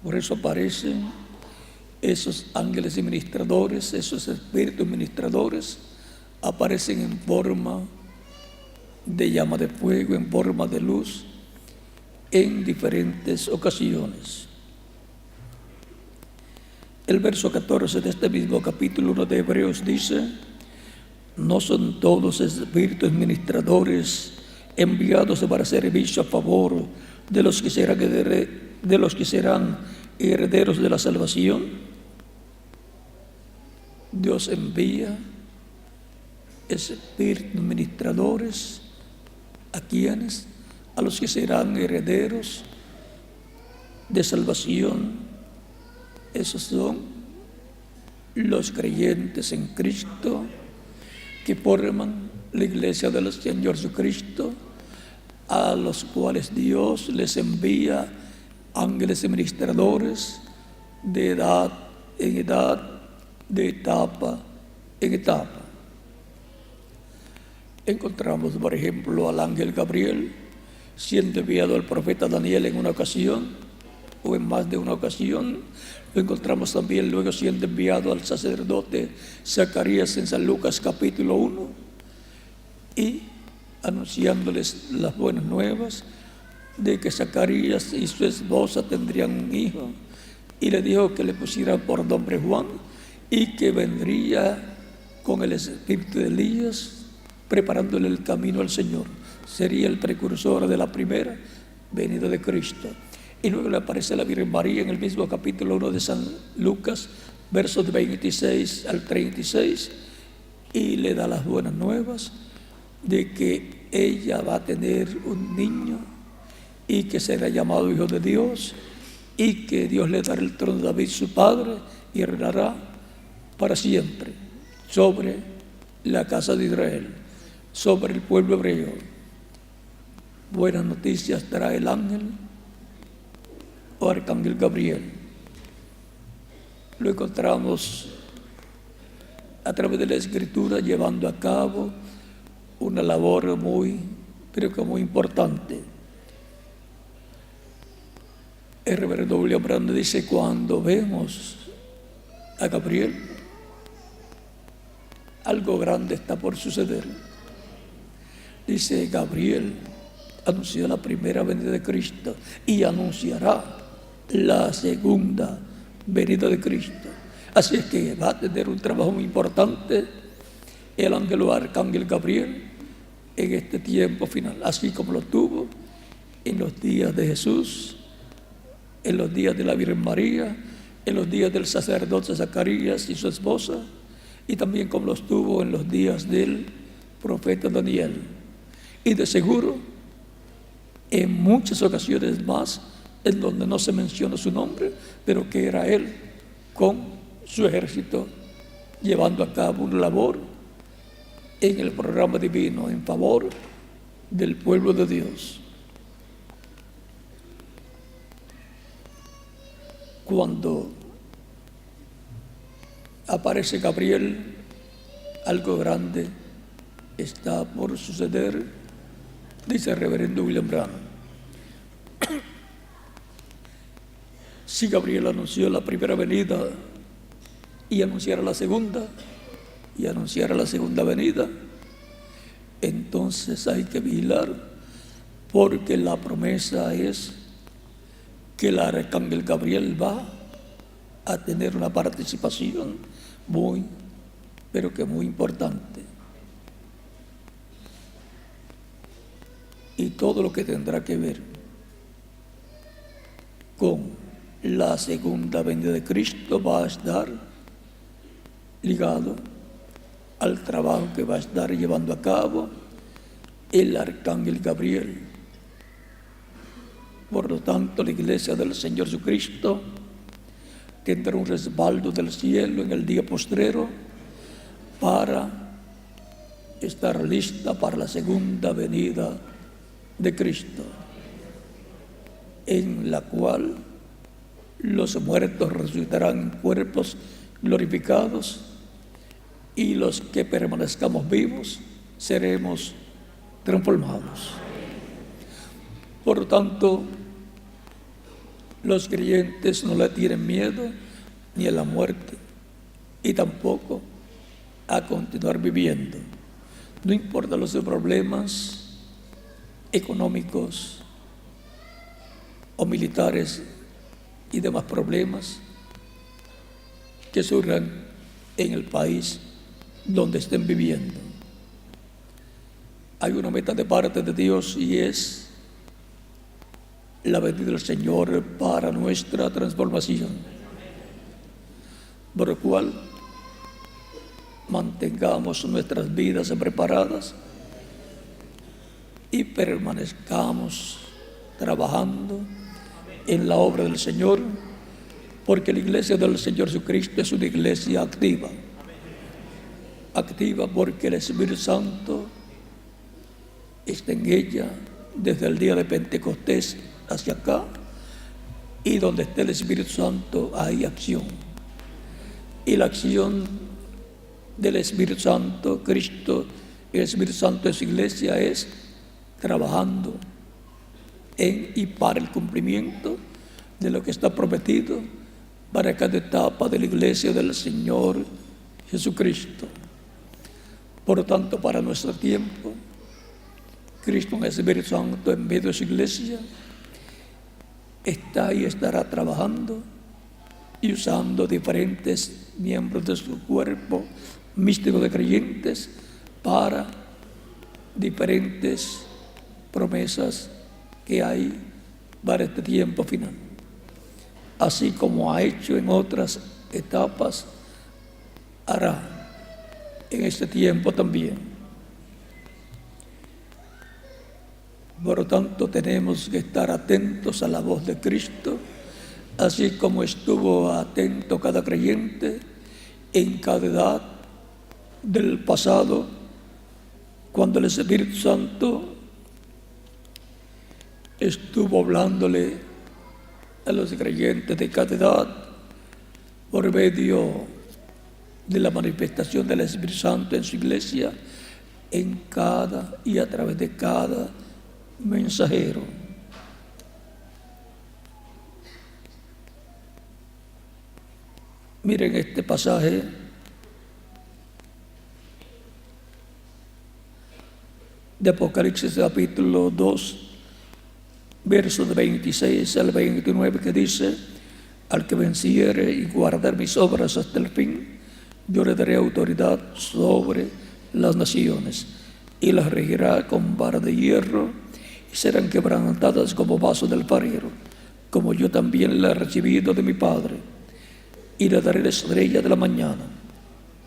Por eso aparecen esos ángeles y ministradores, esos espíritus ministradores, aparecen en forma de llama de fuego, en forma de luz, en diferentes ocasiones. El verso 14 de este mismo capítulo 1 de Hebreos dice: no son todos espíritus ministradores enviados para servicio a favor de los que serán herederos de la salvación. Dios envía espíritus ministradores a quienes, a los que serán herederos de salvación. Esos son los creyentes en Cristo, que forman la iglesia del Señor Jesucristo, a los cuales Dios les envía ángeles y ministradores de edad en edad, de etapa en etapa. Encontramos, por ejemplo, al ángel Gabriel siendo enviado al profeta Daniel en una ocasión, o en más de una ocasión. Lo encontramos también luego siendo enviado al sacerdote Zacarías en San Lucas capítulo 1, y anunciándoles las buenas nuevas de que Zacarías y su esposa tendrían un hijo, y le dijo que le pusieran por nombre Juan, y que vendría con el espíritu de Elías preparándole el camino al Señor. Sería el precursor de la primera venida de Cristo. Y luego le aparece la Virgen María en el mismo capítulo 1 de San Lucas, versos 26 al 36, y le da las buenas nuevas de que ella va a tener un niño y que será llamado Hijo de Dios, y que Dios le dará el trono de David su padre y reinará para siempre sobre la casa de Israel, sobre el pueblo hebreo. Buenas noticias trae el ángel o arcángel Gabriel. Lo encontramos a través de la Escritura llevando a cabo una labor creo que muy importante. El reverendo William Branham dice: cuando vemos a Gabriel, algo grande está por suceder. Dice: Gabriel anunció la primera venida de Cristo y anunciará la segunda venida de Cristo. Así es que va a tener un trabajo muy importante el ángel o arcángel Gabriel en este tiempo final, así como lo tuvo en los días de Jesús, en los días de la Virgen María, en los días del sacerdote Zacarías y su esposa, y también como lo estuvo en los días del profeta Daniel. Y de seguro, en muchas ocasiones más, en donde no se menciona su nombre, pero que era él con su ejército llevando a cabo una labor en el programa divino en favor del pueblo de Dios. Cuando aparece Gabriel, algo grande está por suceder, dice el reverendo William Branham. Si Gabriel anunció la primera venida y anunciara la segunda, venida, entonces hay que vigilar, porque la promesa es que el arcángel Gabriel va a tener una participación muy, pero que muy importante. Y todo lo que tendrá que ver con la segunda venida de Cristo va a estar ligado al trabajo que va a estar llevando a cabo el arcángel Gabriel. Por lo tanto, la iglesia del Señor Jesucristo tendrá un respaldo del cielo en el día postrero para estar lista para la segunda venida de Cristo, en la cual los muertos resucitarán en cuerpos glorificados y los que permanezcamos vivos seremos transformados. Por lo tanto, los creyentes no le tienen miedo ni a la muerte y tampoco a continuar viviendo. No importa los problemas económicos o militares y demás problemas que surjan en el país donde estén viviendo. Hay una meta de parte de Dios y es la venida del Señor para nuestra transformación, por lo cual mantengamos nuestras vidas preparadas y permanezcamos trabajando en la obra del Señor, porque la iglesia del Señor Jesucristo es una iglesia activa. Activa porque el Espíritu Santo está en ella desde el día de Pentecostés hacia acá, y donde esté el Espíritu Santo hay acción. Y la acción del Espíritu Santo, Cristo, el Espíritu Santo de su iglesia es trabajando en y para el cumplimiento de lo que está prometido para cada etapa de la iglesia del Señor Jesucristo. Por lo tanto, para nuestro tiempo, Cristo en el Espíritu Santo en medio de su iglesia está y estará trabajando y usando diferentes miembros de su cuerpo místico de creyentes para diferentes promesas que hay para este tiempo final. Así como ha hecho en otras etapas, hará en este tiempo también. Por lo tanto, tenemos que estar atentos a la voz de Cristo, así como estuvo atento cada creyente en cada edad del pasado, cuando el Espíritu Santo estuvo hablándole a los creyentes de cada edad por medio de la manifestación del Espíritu Santo en su iglesia, en cada y a través de cada mensajero. Miren este pasaje de Apocalipsis capítulo 2, versos de 26 al 29, que dice: al que venciere y guardar mis obras hasta el fin, yo le daré autoridad sobre las naciones, y las regirá con vara de hierro, y serán quebrantadas como vaso del alfarero, como yo también la he recibido de mi Padre. Y le daré la estrella de la mañana.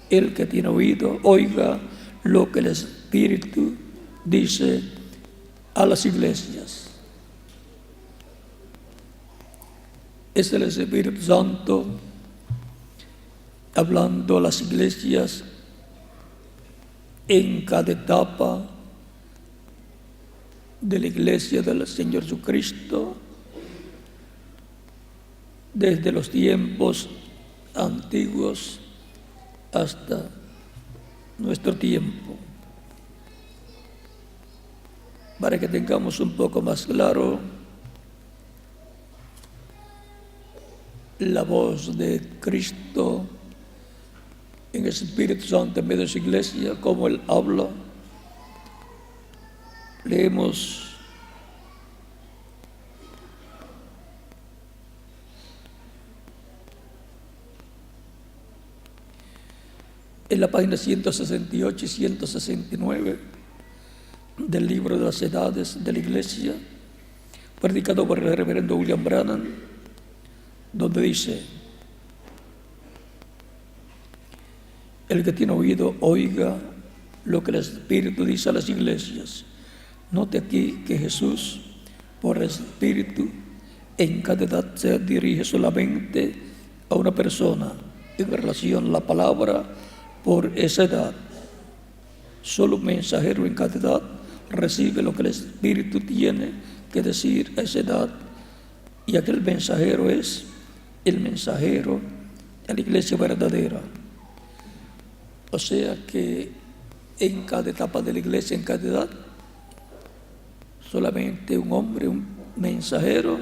El que tiene oído, oiga lo que el Espíritu dice a las iglesias. Es el Espíritu Santo hablando a las iglesias en cada etapa de la iglesia del Señor Jesucristo, desde los tiempos antiguos hasta nuestro tiempo, para que tengamos un poco más claro la voz de Cristo en el Espíritu Santo en medio de su iglesia, como Él habla. Leemos en la página 168 y 169 del libro de las edades de la iglesia, predicado por el reverendo William Branham, donde dice: el que tiene oído, oiga lo que el Espíritu dice a las iglesias. Note aquí que Jesús, por el Espíritu, en cada edad se dirige solamente a una persona en relación a la palabra por esa edad. Solo un mensajero en cada edad recibe lo que el Espíritu tiene que decir a esa edad, y aquel mensajero es el mensajero de la iglesia verdadera. O sea que en cada etapa de la iglesia, en cada edad, solamente un hombre, un mensajero,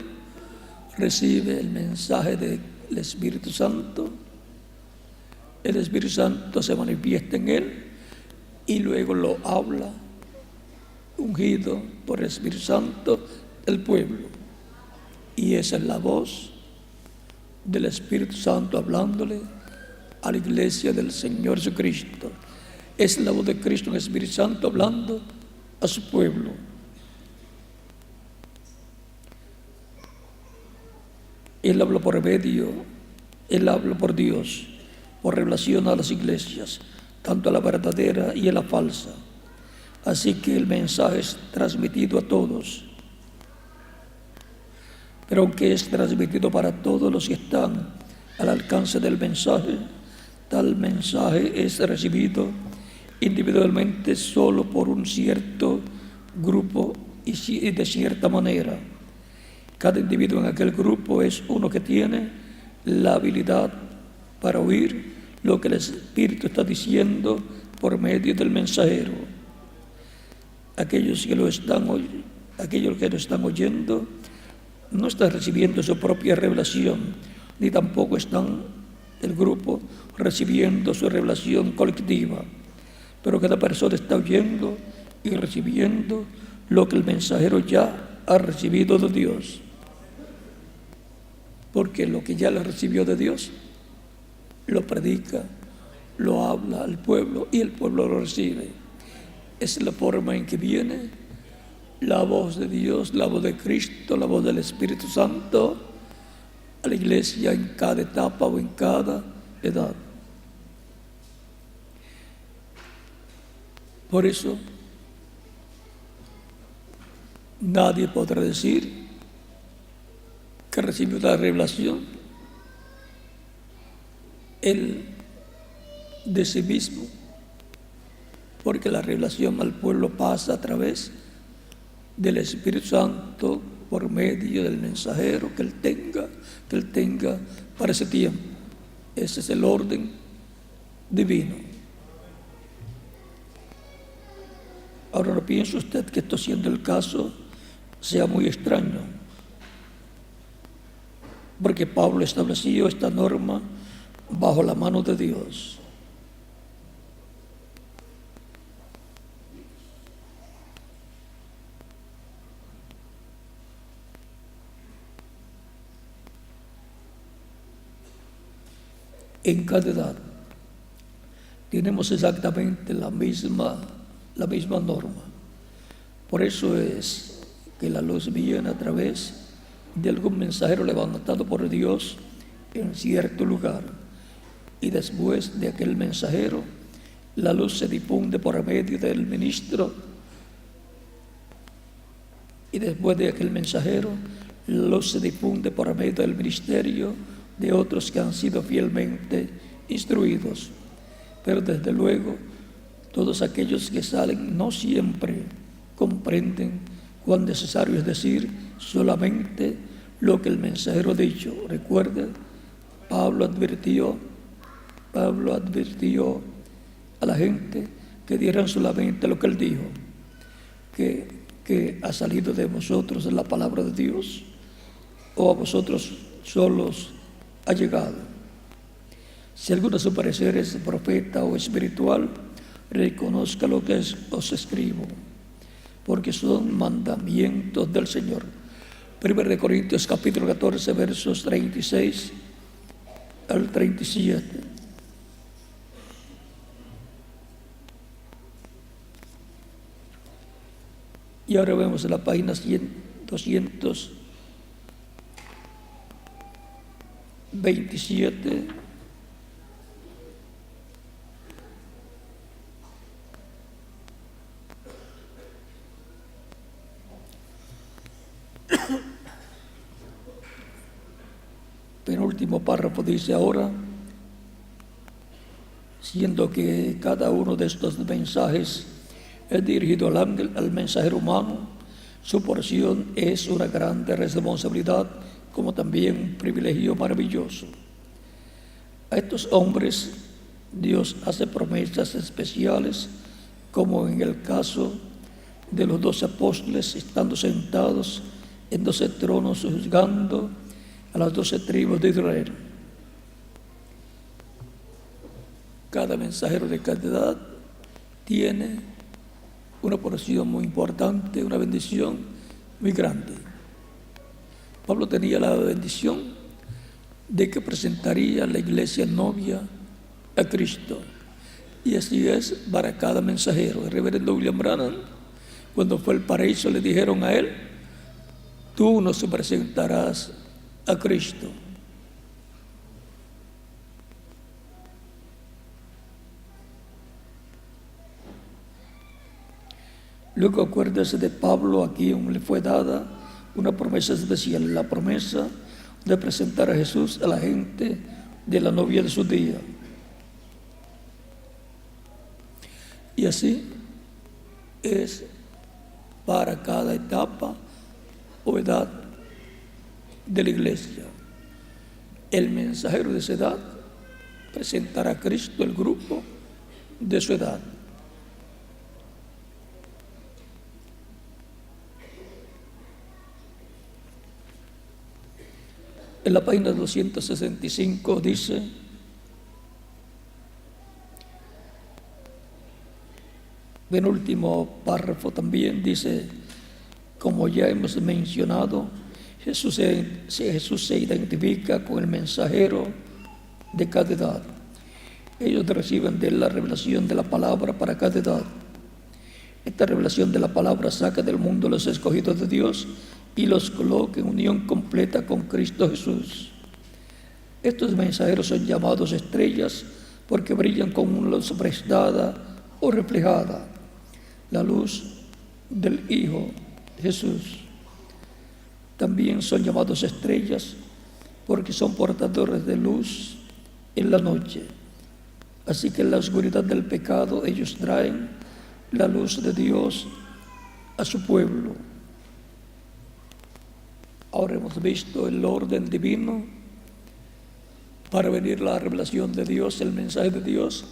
recibe el mensaje del Espíritu Santo. El Espíritu Santo se manifiesta en él y luego lo habla, ungido por el Espíritu Santo, el pueblo. Y esa es la voz del Espíritu Santo hablándole a la iglesia del Señor Jesucristo. Es la voz de Cristo en el Espíritu Santo hablando a su pueblo. Él habla por medio, Él habla por Dios, por revelación a las iglesias, tanto a la verdadera y a la falsa. Así que el mensaje es transmitido a todos. Pero aunque es transmitido para todos los que están al alcance del mensaje, tal mensaje es recibido individualmente solo por un cierto grupo y de cierta manera. Cada individuo en aquel grupo es uno que tiene la habilidad para oír lo que el Espíritu está diciendo por medio del mensajero. Aquellos que lo están oyendo no están recibiendo su propia revelación, ni tampoco están el grupo recibiendo su revelación colectiva. Pero cada persona está oyendo y recibiendo lo que el mensajero ya ha recibido de Dios. Porque lo que ya le recibió de Dios, lo predica, lo habla al pueblo y el pueblo lo recibe. Es la forma en que viene la voz de Dios, la voz de Cristo, la voz del Espíritu Santo a la iglesia en cada etapa o en cada edad. Por eso, nadie podrá decir que recibió la revelación él de sí mismo, porque la revelación al pueblo pasa a través del Espíritu Santo por medio del mensajero que él tenga para ese tiempo. Ese es el orden divino. Ahora, no piense usted que esto, siendo el caso, sea muy extraño, porque Pablo estableció esta norma bajo la mano de Dios. En cada edad tenemos exactamente la misma norma. Por eso es que la luz viene a través de algún mensajero levantado por Dios en cierto lugar. Y después de aquel mensajero, la luz se difunde por medio del ministro. Y después de aquel mensajero, la luz se difunde por medio del ministerio de otros que han sido fielmente instruidos. Pero desde luego, todos aquellos que salen no siempre comprenden cuán necesario es decir solamente lo que el mensajero ha dicho. Recuerde, Pablo advirtió a la gente que dieran solamente lo que él dijo, que ha salido de vosotros la palabra de Dios, o a vosotros solos ha llegado. Si alguno de su parecer es profeta o espiritual, reconozca lo que os escribo, porque son mandamientos del Señor. 1 Corintios capítulo 14, versos 36 al 37. Y ahora vemos en la página 227. Penúltimo párrafo dice: ahora, siendo que cada uno de estos mensajes es dirigido al mensajero humano, su porción es una grande responsabilidad, como también un privilegio maravilloso. A estos hombres Dios hace promesas especiales, como en el caso de los 12 apóstoles, estando sentados en 12 tronos juzgando a las 12 tribus de Israel. Cada mensajero de cada edad tiene una porción muy importante, una bendición muy grande. Pablo tenía la bendición de que presentaría a la iglesia novia a Cristo. Y así es para cada mensajero. El reverendo William Branham, cuando fue al paraíso, le dijeron a él: tú nos presentarás a Cristo. Luego acuérdese de Pablo, a quien le fue dada una promesa especial, la promesa de presentar a Jesús a la gente de la novia de su día. Y así es para cada etapa o edad de la iglesia. El mensajero de esa edad presentará a Cristo al grupo de su edad. En la página 265 dice: penúltimo párrafo también dice: como ya hemos mencionado, Jesús se identifica con el mensajero de cada edad. Ellos reciben de la revelación de la palabra para cada edad. Esta revelación de la palabra saca del mundo los escogidos de Dios y los coloca en unión completa con Cristo Jesús. Estos mensajeros son llamados estrellas porque brillan con una luz prestada o reflejada, la luz del Hijo Jesús. También son llamados estrellas porque son portadores de luz en la noche. Así que en la oscuridad del pecado ellos traen la luz de Dios a su pueblo. Ahora hemos visto el orden divino para venir la revelación de Dios, el mensaje de Dios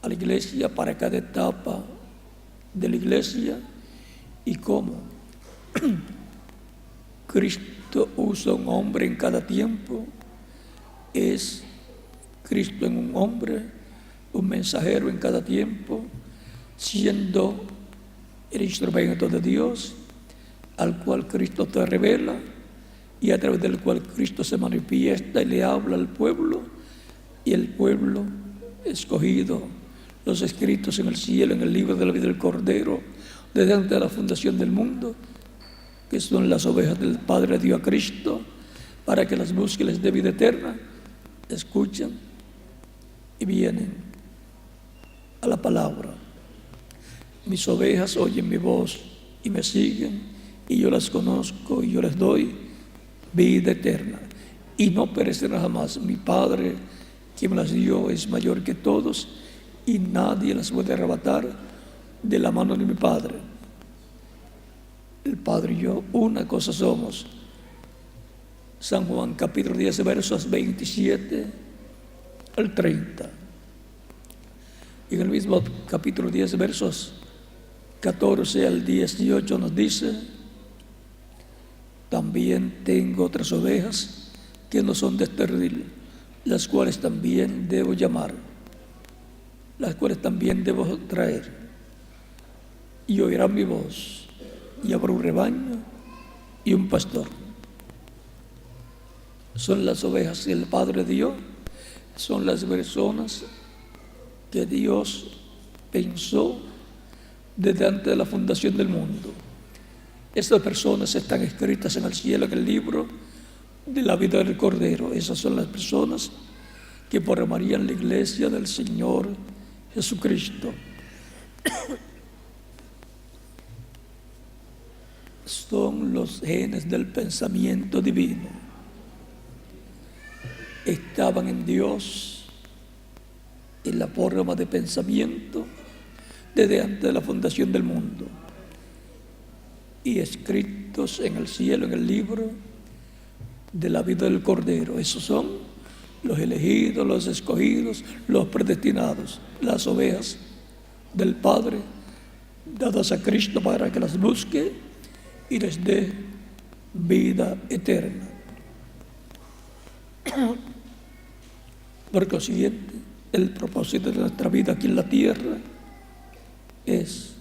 a la iglesia para cada etapa de la iglesia, y cómo Cristo usa un hombre en cada tiempo. Es Cristo en un hombre, un mensajero en cada tiempo, siendo el instrumento de Dios al cual Cristo te revela y a través del cual Cristo se manifiesta y le habla al pueblo, y el pueblo escogido, los escritos en el cielo, en el libro de la vida del Cordero, desde antes de la fundación del mundo, que son las ovejas del Padre dio a Cristo para que las busque y les dé vida eterna, escuchan y vienen a la palabra. Mis ovejas oyen mi voz y me siguen, y yo las conozco y yo les doy vida eterna, y no perecerán jamás. Mi Padre, quien me las dio, es mayor que todos, y nadie las puede arrebatar de la mano de mi Padre. El Padre y yo, una cosa somos. San Juan capítulo 10, versos 27 al 30. Y en el mismo capítulo 10, versos 14 al 18 nos dice: también tengo otras ovejas que no son de este redil, las cuales también debo llamar, las cuales también debo traer, y oirán mi voz, y habrá un rebaño y un pastor. Son las ovejas que el Padre dio, son las personas que Dios pensó desde antes de la fundación del mundo. Estas personas están escritas en el cielo, en el libro de la vida del Cordero. Esas son las personas que formarían la iglesia del Señor Jesucristo. Son los genes del pensamiento divino. Estaban en Dios en la forma de pensamiento desde antes de la fundación del mundo, y escritos en el cielo, en el libro de la vida del Cordero. Esos son los elegidos, los escogidos, los predestinados, las ovejas del Padre, dadas a Cristo para que las busque y les dé vida eterna. Por consiguiente, el propósito de nuestra vida aquí en la tierra es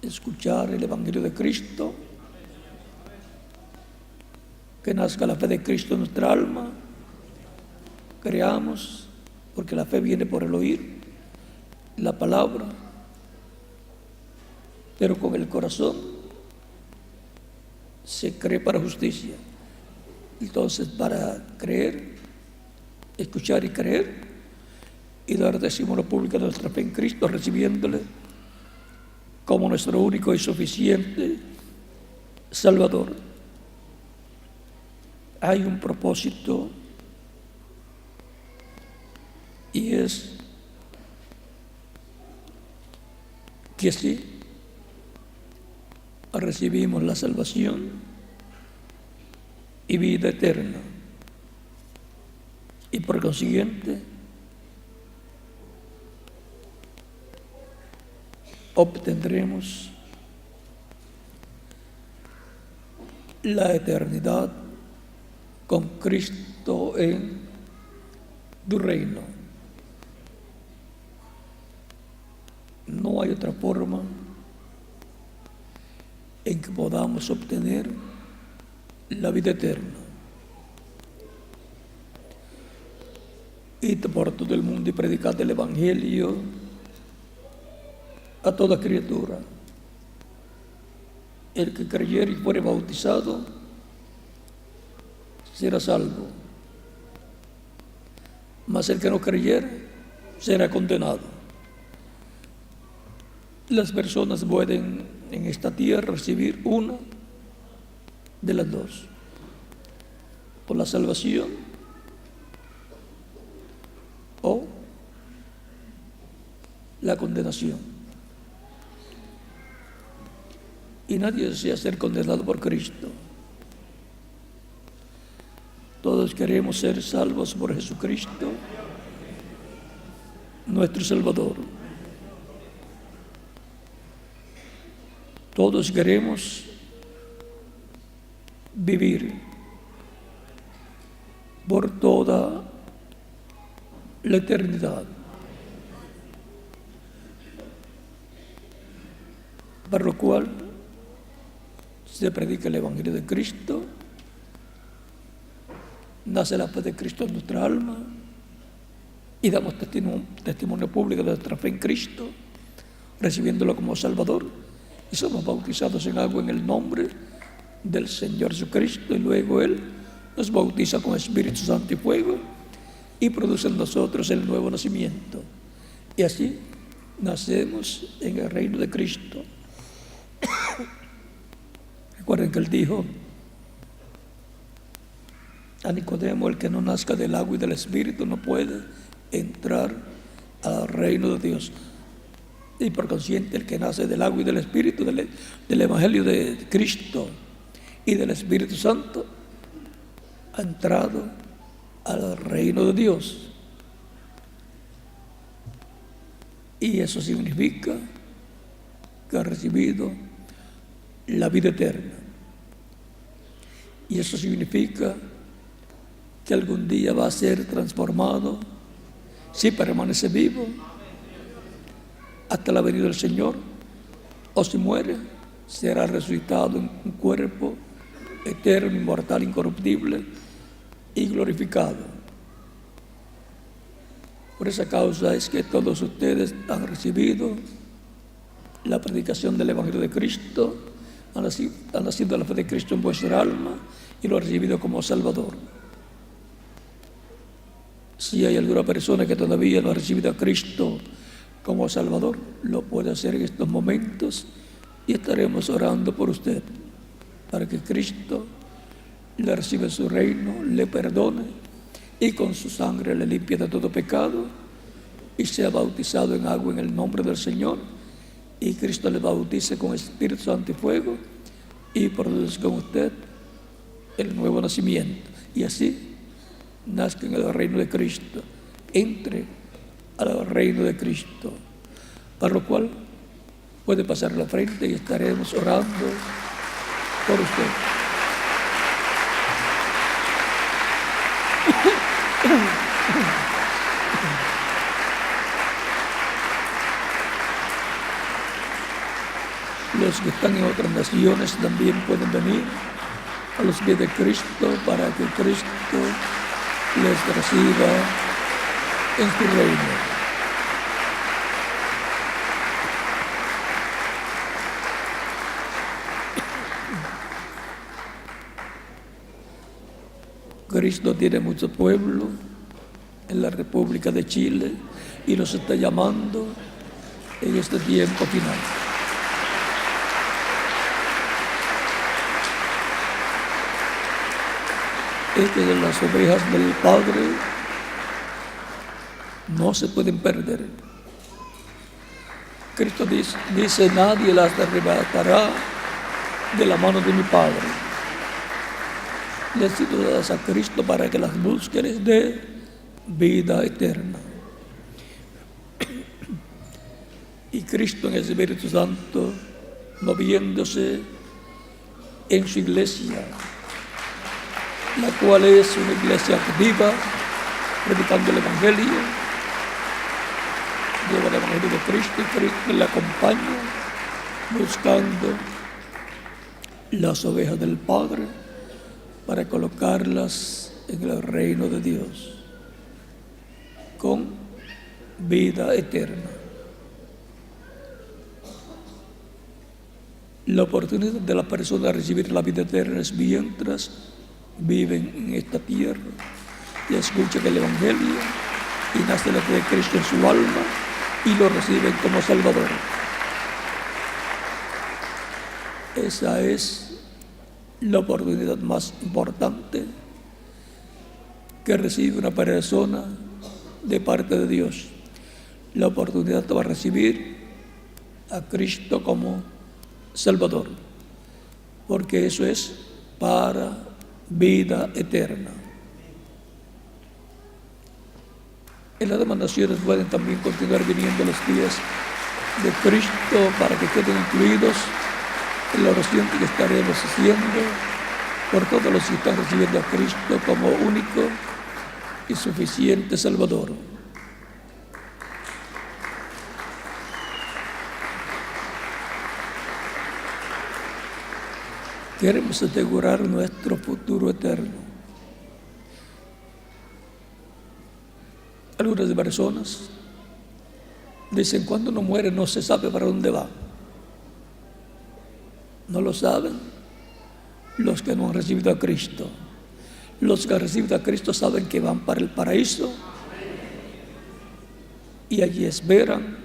escuchar el Evangelio de Cristo, que nazca la fe de Cristo en nuestra alma, creamos, porque la fe viene por el oír la palabra, pero con el corazón se cree para justicia. Entonces, para creer, escuchar y creer, y dar testimonio público de nuestra fe en Cristo, recibiéndole como nuestro único y suficiente Salvador. Hay un propósito, y es que sí, recibimos la salvación y vida eterna, y por consiguiente obtendremos la eternidad con Cristo en tu reino. No hay otra forma en que podamos obtener la vida eterna. Id por todo el mundo y predicad el Evangelio a toda criatura. El que creyere y fuere bautizado será salvo, mas el que no creyere será condenado. Las personas pueden en esta tierra recibir una de las dos: o la salvación o la condenación. Y nadie desea ser condenado por Cristo. Todos queremos ser salvos por Jesucristo, nuestro Salvador. Todos queremos vivir por toda la eternidad, para lo cual se predica el Evangelio de Cristo, nace la fe de Cristo en nuestra alma y damos testimonio público de nuestra fe en Cristo, recibiéndolo como Salvador, y somos bautizados en agua en el nombre del Señor Jesucristo, y luego Él nos bautiza con Espíritu Santo y fuego, y produce en nosotros el nuevo nacimiento. Y así nacemos en el reino de Cristo. Recuerden que Él dijo a Nicodemo: el que no nazca del agua y del Espíritu no puede entrar al reino de Dios. Y por consiguiente, el que nace del agua y del Espíritu, del Evangelio de Cristo y del Espíritu Santo, ha entrado al reino de Dios. Y eso significa que ha recibido la vida eterna. Y eso significa que algún día va a ser transformado, si permanece vivo, hasta la venida del Señor, o si muere, será resucitado en un cuerpo eterno, inmortal, incorruptible y glorificado. Por esa causa es que todos ustedes han recibido la predicación del Evangelio de Cristo, han nacido la fe de Cristo en vuestra alma y lo han recibido como Salvador. Si hay alguna persona que todavía no ha recibido a Cristo como Salvador, lo puede hacer en estos momentos y estaremos orando por usted para que Cristo le reciba en su reino, le perdone y con su sangre le limpie de todo pecado y sea bautizado en agua en el nombre del Señor, y Cristo le bautice con Espíritu Santo y fuego y produce con usted el nuevo nacimiento, y así nazca en el reino de Cristo, entre al reino de Cristo, para lo cual puede pasar la frente y estaremos orando por usted. Los que están en otras naciones también pueden venir a los pies de Cristo para que Cristo les reciba en su reino. Cristo tiene mucho pueblo en la República de Chile y los está llamando en este tiempo final. Estas de las ovejas del Padre no se pueden perder. Cristo dice, nadie las arrebatará de la mano de mi Padre. Les he sido dadas a Cristo para que las busque, les dé vida eterna. Y Cristo en el Espíritu Santo, moviéndose en su iglesia, la cual es una iglesia activa, predicando el Evangelio, lleva el Evangelio de Cristo y Cristo le acompaña, buscando las ovejas del Padre para colocarlas en el reino de Dios con vida eterna. La oportunidad de la persona de recibir la vida eterna es mientras viven en esta tierra y escuchan el Evangelio y nace la fe de Cristo en su alma y lo reciben como Salvador. Esa es la oportunidad más importante que recibe una persona de parte de Dios. La oportunidad de recibir a Cristo como Salvador, porque eso es para vida eterna. En las demás naciones pueden también continuar viniendo a los pies de Cristo para que queden incluidos en la oración que estaremos haciendo por todos los que están recibiendo a Cristo como único y suficiente Salvador. Queremos asegurar nuestro futuro eterno. Algunas personas dicen, cuando uno muere no se sabe para dónde va. No lo saben los que no han recibido a Cristo. Los que reciben a Cristo saben que van para el paraíso y allí esperan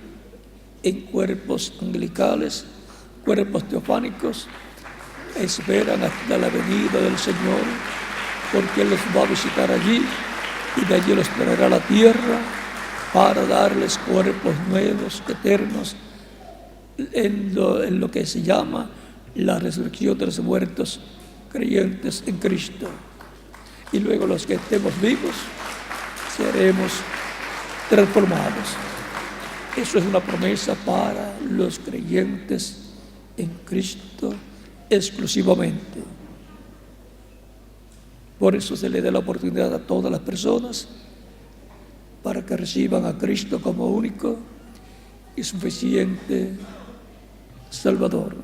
en cuerpos angelicales, cuerpos teofánicos, esperan hasta la venida del Señor, porque Él los va a visitar allí y de allí los traerá a la tierra para darles cuerpos nuevos, eternos, en lo que se llama la resurrección de los muertos creyentes en Cristo. Y luego los que estemos vivos seremos transformados. Eso es una promesa para los creyentes en Cristo exclusivamente. Por eso se le da la oportunidad a todas las personas para que reciban a Cristo como único y suficiente Salvador.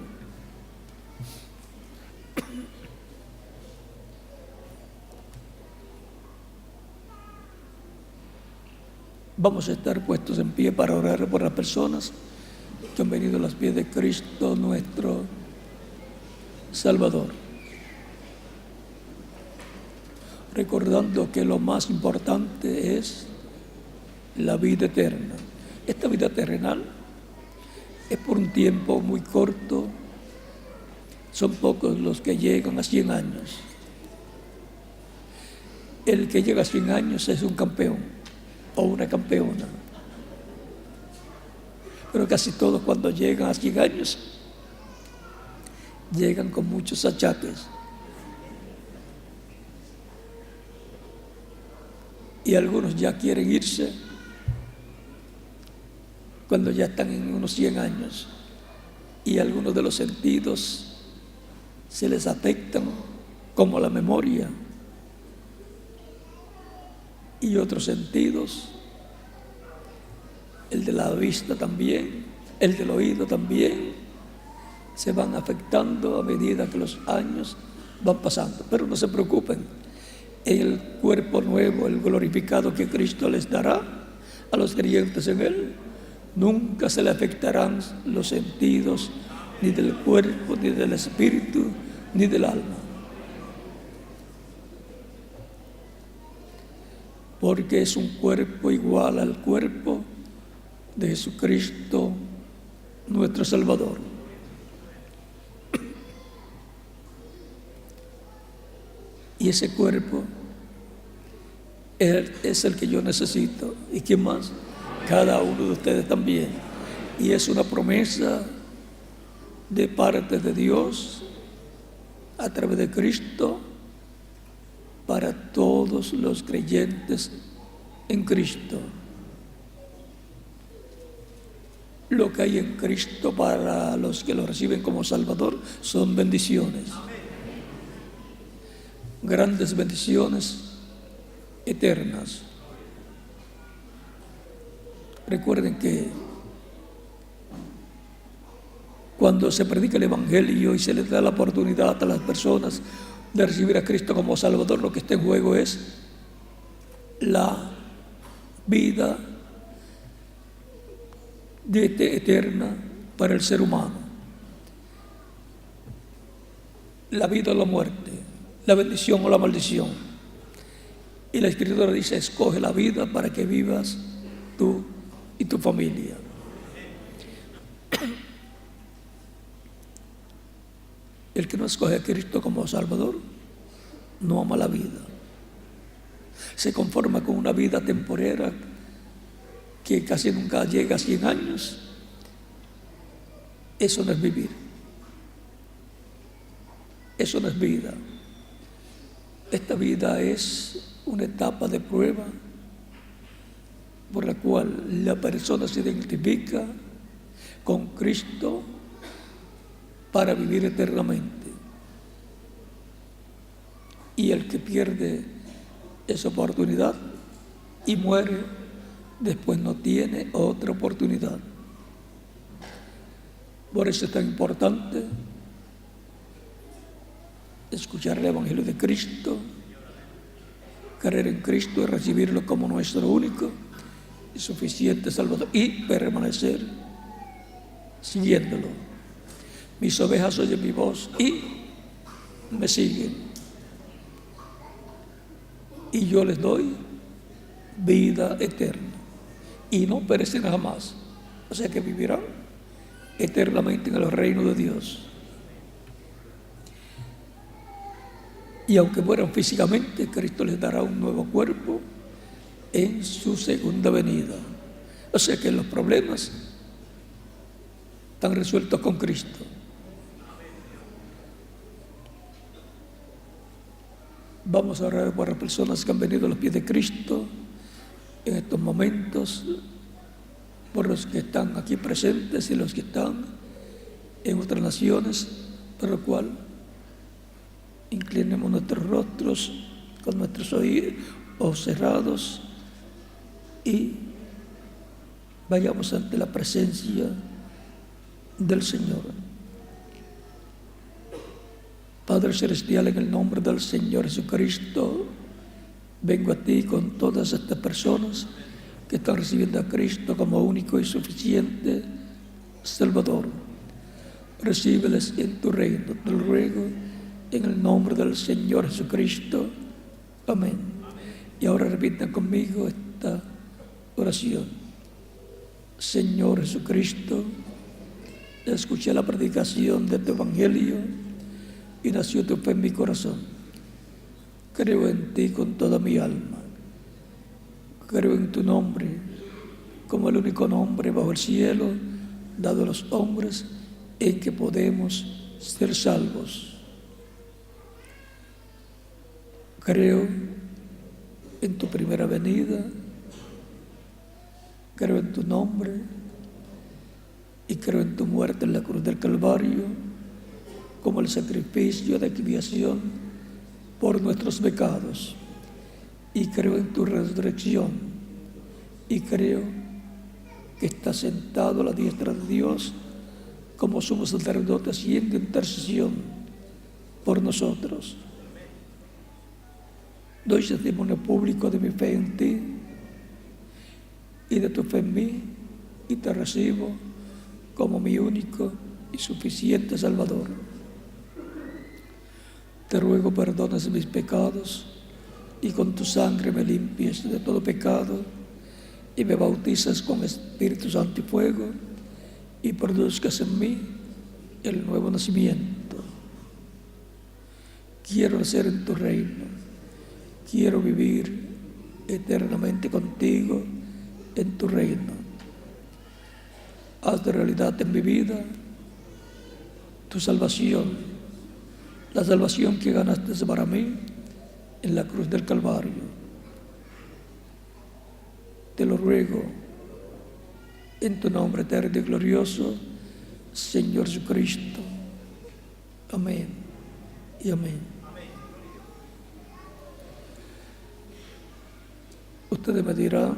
Vamos a estar puestos en pie para orar por las personas que han venido a los pies de Cristo, nuestro Salvador. Recordando que lo más importante es la vida eterna. Esta vida terrenal es por un tiempo muy corto. Son pocos los que llegan a 100 años. El que llega a 100 años es un campeón o una campeona. Pero casi todos cuando llegan a 100 años llegan con muchos achaques. Y algunos ya quieren irse cuando ya están en unos 100 años. Y algunos de los sentidos se les afectan, como la memoria. Y otros sentidos, el de la vista también, el del oído también, se van afectando a medida que los años van pasando. Pero no se preocupen, el cuerpo nuevo, el glorificado que Cristo les dará a los creyentes en Él, nunca se le afectarán los sentidos, ni del cuerpo, ni del espíritu, ni del alma. Porque es un cuerpo igual al cuerpo de Jesucristo, nuestro Salvador. Y ese cuerpo es el que yo necesito. ¿Y quién más? Cada uno de ustedes también. Y es una promesa de parte de Dios a través de Cristo para todos los creyentes en Cristo. Lo que hay en Cristo para los que lo reciben como Salvador son bendiciones. Grandes bendiciones eternas. Recuerden que cuando se predica el Evangelio y se les da la oportunidad a las personas de recibir a Cristo como Salvador, lo que está en juego es la vida eterna para el ser humano. La vida o la muerte, la bendición o la maldición. Y la Escritura dice: escoge la vida para que vivas tú y tu familia. El que no escoge a Cristo como Salvador no ama la vida. Se conforma con una vida temporera que casi nunca llega a 100 años. Eso no es vivir. Eso no es vida. Esta vida es una etapa de prueba por la cual la persona se identifica con Cristo para vivir eternamente. Y el que pierde esa oportunidad y muere, después no tiene otra oportunidad. Por eso es tan importante escuchar el Evangelio de Cristo, creer en Cristo y recibirlo como nuestro único y suficiente Salvador, y permanecer siguiéndolo. Mis ovejas oyen mi voz y me siguen. y yo les doy vida eterna, y no perecerán jamás. O sea que vivirán eternamente en el reino de Dios. Y aunque mueran físicamente, Cristo les dará un nuevo cuerpo en su segunda venida. O sea que los problemas están resueltos con Cristo. Vamos a orar por las personas que han venido a los pies de Cristo en estos momentos, por los que están aquí presentes y los que están en otras naciones, por lo cual inclinemos nuestros rostros con nuestros ojos cerrados y vayamos ante la presencia del Señor. Padre Celestial, en el nombre del Señor Jesucristo, vengo a ti con todas estas personas que están recibiendo a Cristo como único y suficiente Salvador. Recíbeles en tu reino, te lo ruego en el nombre del Señor Jesucristo. Amén. Y ahora repitan conmigo esta oración. Señor Jesucristo, escuché la predicación de tu Evangelio y nació tu fe en mi corazón. Creo en ti con toda mi alma. Creo en tu nombre como el único nombre bajo el cielo dado a los hombres en que podemos ser salvos. Creo en tu primera venida, creo en tu nombre y creo en tu muerte en la cruz del Calvario como el sacrificio de expiación por nuestros pecados. Y creo en tu resurrección y creo que estás sentado a la diestra de Dios como sumo sacerdote haciendo intercesión por nosotros. Doy testimonio público de mi fe en ti y de tu fe en mí y te recibo como mi único y suficiente Salvador. Te ruego perdones mis pecados y con tu sangre me limpies de todo pecado y me bautizas con Espíritu Santo y fuego y produzcas en mí el nuevo nacimiento. Quiero nacer en tu reino, quiero vivir eternamente contigo en tu reino. Haz de realidad en mi vida tu salvación, la salvación que ganaste para mí en la cruz del Calvario. Te lo ruego en tu nombre eterno y glorioso, Señor Jesucristo. Amén y amén. Ustedes me dirán,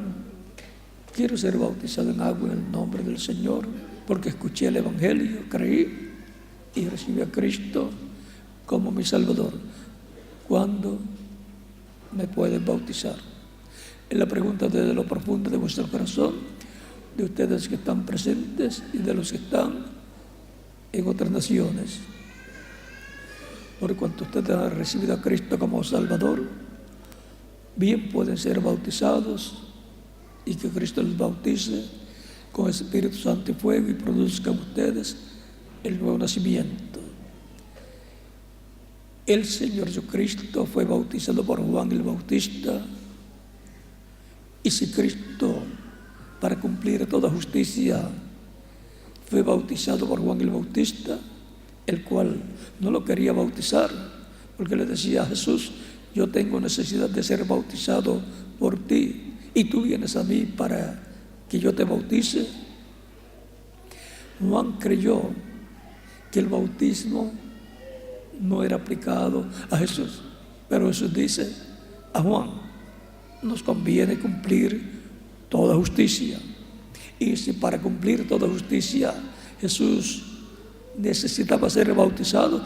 quiero ser bautizado en agua en el nombre del Señor, porque escuché el Evangelio, creí y recibí a Cristo como mi Salvador. ¿Cuándo me pueden bautizar? Es la pregunta desde lo profundo de vuestro corazón, de ustedes que están presentes y de los que están en otras naciones. Por cuanto ustedes han recibido a Cristo como Salvador, bien pueden ser bautizados y que Cristo les bautice con Espíritu Santo y fuego y produzca en ustedes el nuevo nacimiento. El Señor Jesucristo fue bautizado por Juan el Bautista, y si Cristo, para cumplir toda justicia, fue bautizado por Juan el Bautista, el cual no lo quería bautizar, porque le decía a Jesús: yo tengo necesidad de ser bautizado por ti, y tú vienes a mí para que yo te bautice. Juan creyó que el bautismo no era aplicado a Jesús, pero Jesús dice a Juan: nos conviene cumplir toda justicia. Y si para cumplir toda justicia Jesús necesitaba ser bautizado,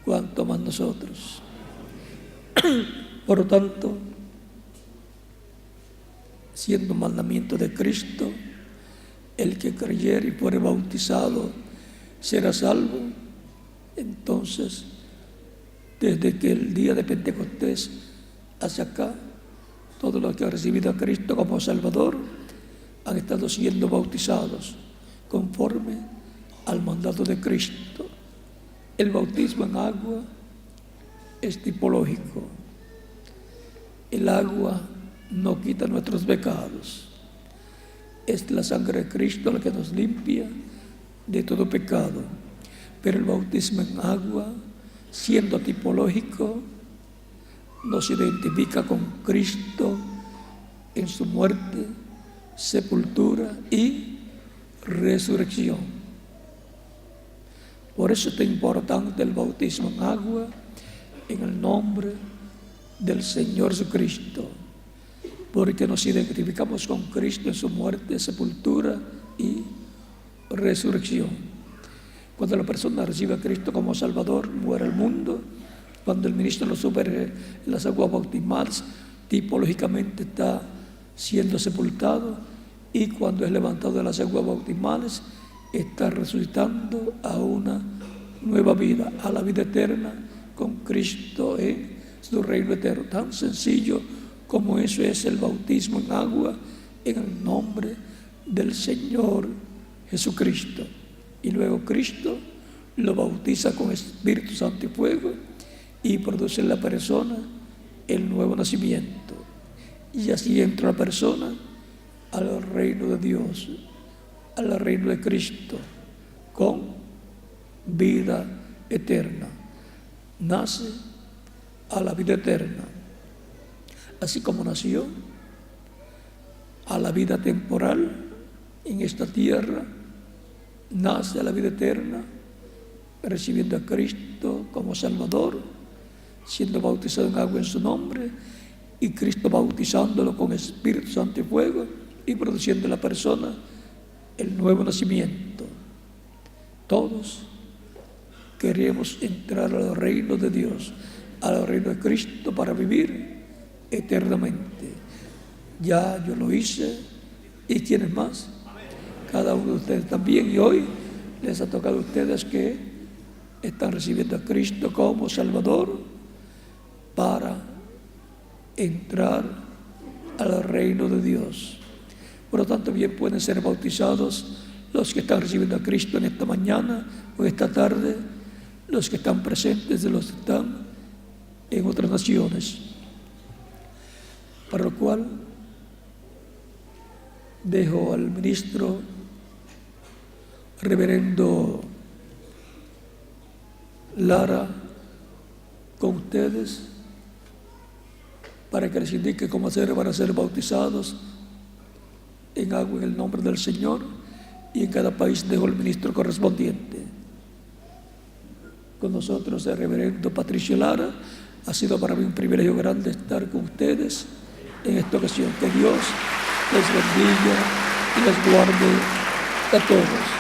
cuánto más nosotros. Por lo tanto, siendo un mandamiento de Cristo, el que creyere y fuere bautizado será salvo. Entonces, desde que el día de Pentecostés hacia acá, todos los que han recibido a Cristo como Salvador han estado siendo bautizados conforme al mandato de Cristo. El bautismo en agua es tipológico. El agua no quita nuestros pecados. Es la sangre de Cristo la que nos limpia de todo pecado. Pero el bautismo en agua, siendo tipológico, nos identifica con Cristo en su muerte, sepultura y resurrección. Por eso es tan importante el bautismo en agua en el nombre del Señor Jesucristo, porque nos identificamos con Cristo en su muerte, sepultura y resurrección. Cuando la persona recibe a Cristo como Salvador, muere el mundo. Cuando el ministro lo sumerge en las aguas bautismales, tipológicamente está siendo sepultado, y cuando es levantado de las aguas bautismales, está resucitando a una nueva vida, a la vida eterna con Cristo en su reino eterno. Tan sencillo como eso es el bautismo en agua en el nombre del Señor Jesucristo. Y luego Cristo lo bautiza con Espíritu Santo y fuego y produce en la persona el nuevo nacimiento. Y así entra la persona al reino de Dios, al reino de Cristo, con vida eterna. Nace a la vida eterna, así como nació a la vida temporal en esta tierra, nace a la vida eterna, recibiendo a Cristo como Salvador, siendo bautizado en agua en su nombre, y Cristo bautizándolo con Espíritu Santo y fuego, y produciendo en la persona el nuevo nacimiento. Todos queremos entrar al reino de Dios, al reino de Cristo, para vivir eternamente. Ya yo lo hice, y ¿quiénes más? Cada uno de ustedes también, y hoy les ha tocado a ustedes que están recibiendo a Cristo como Salvador para entrar al reino de Dios. Por lo tanto, bien pueden ser bautizados los que están recibiendo a Cristo en esta mañana o esta tarde, los que están presentes y los que están en otras naciones. Para lo cual dejo al ministro reverendo Lara con ustedes para que les indique cómo hacer para ser bautizados en agua en el nombre del Señor, y en cada país dejo el ministro correspondiente. Con nosotros el reverendo Patricio Lara. Ha sido para mí un privilegio grande estar con ustedes en esta ocasión. Que Dios les bendiga y les guarde a todos.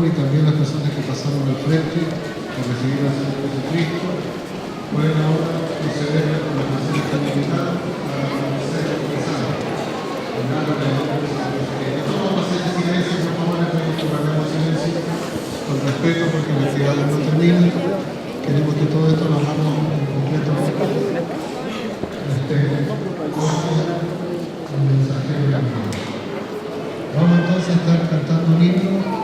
Y también las personas que pasaron al frente a recibir al Señor Jesucristo pueden ahora proceder a la persona que han invitado para ser bautizados. En nombre del Señor Jesucristo. No vamos a hacer silencio, por favor, les pedimos que guardemos silencio con respeto, porque la actividad no termina. Queremos que todo eto lo hagamos en completo respeto con el mensaje de la Biblia. Vamos entonces a estar cantando un himno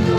Yo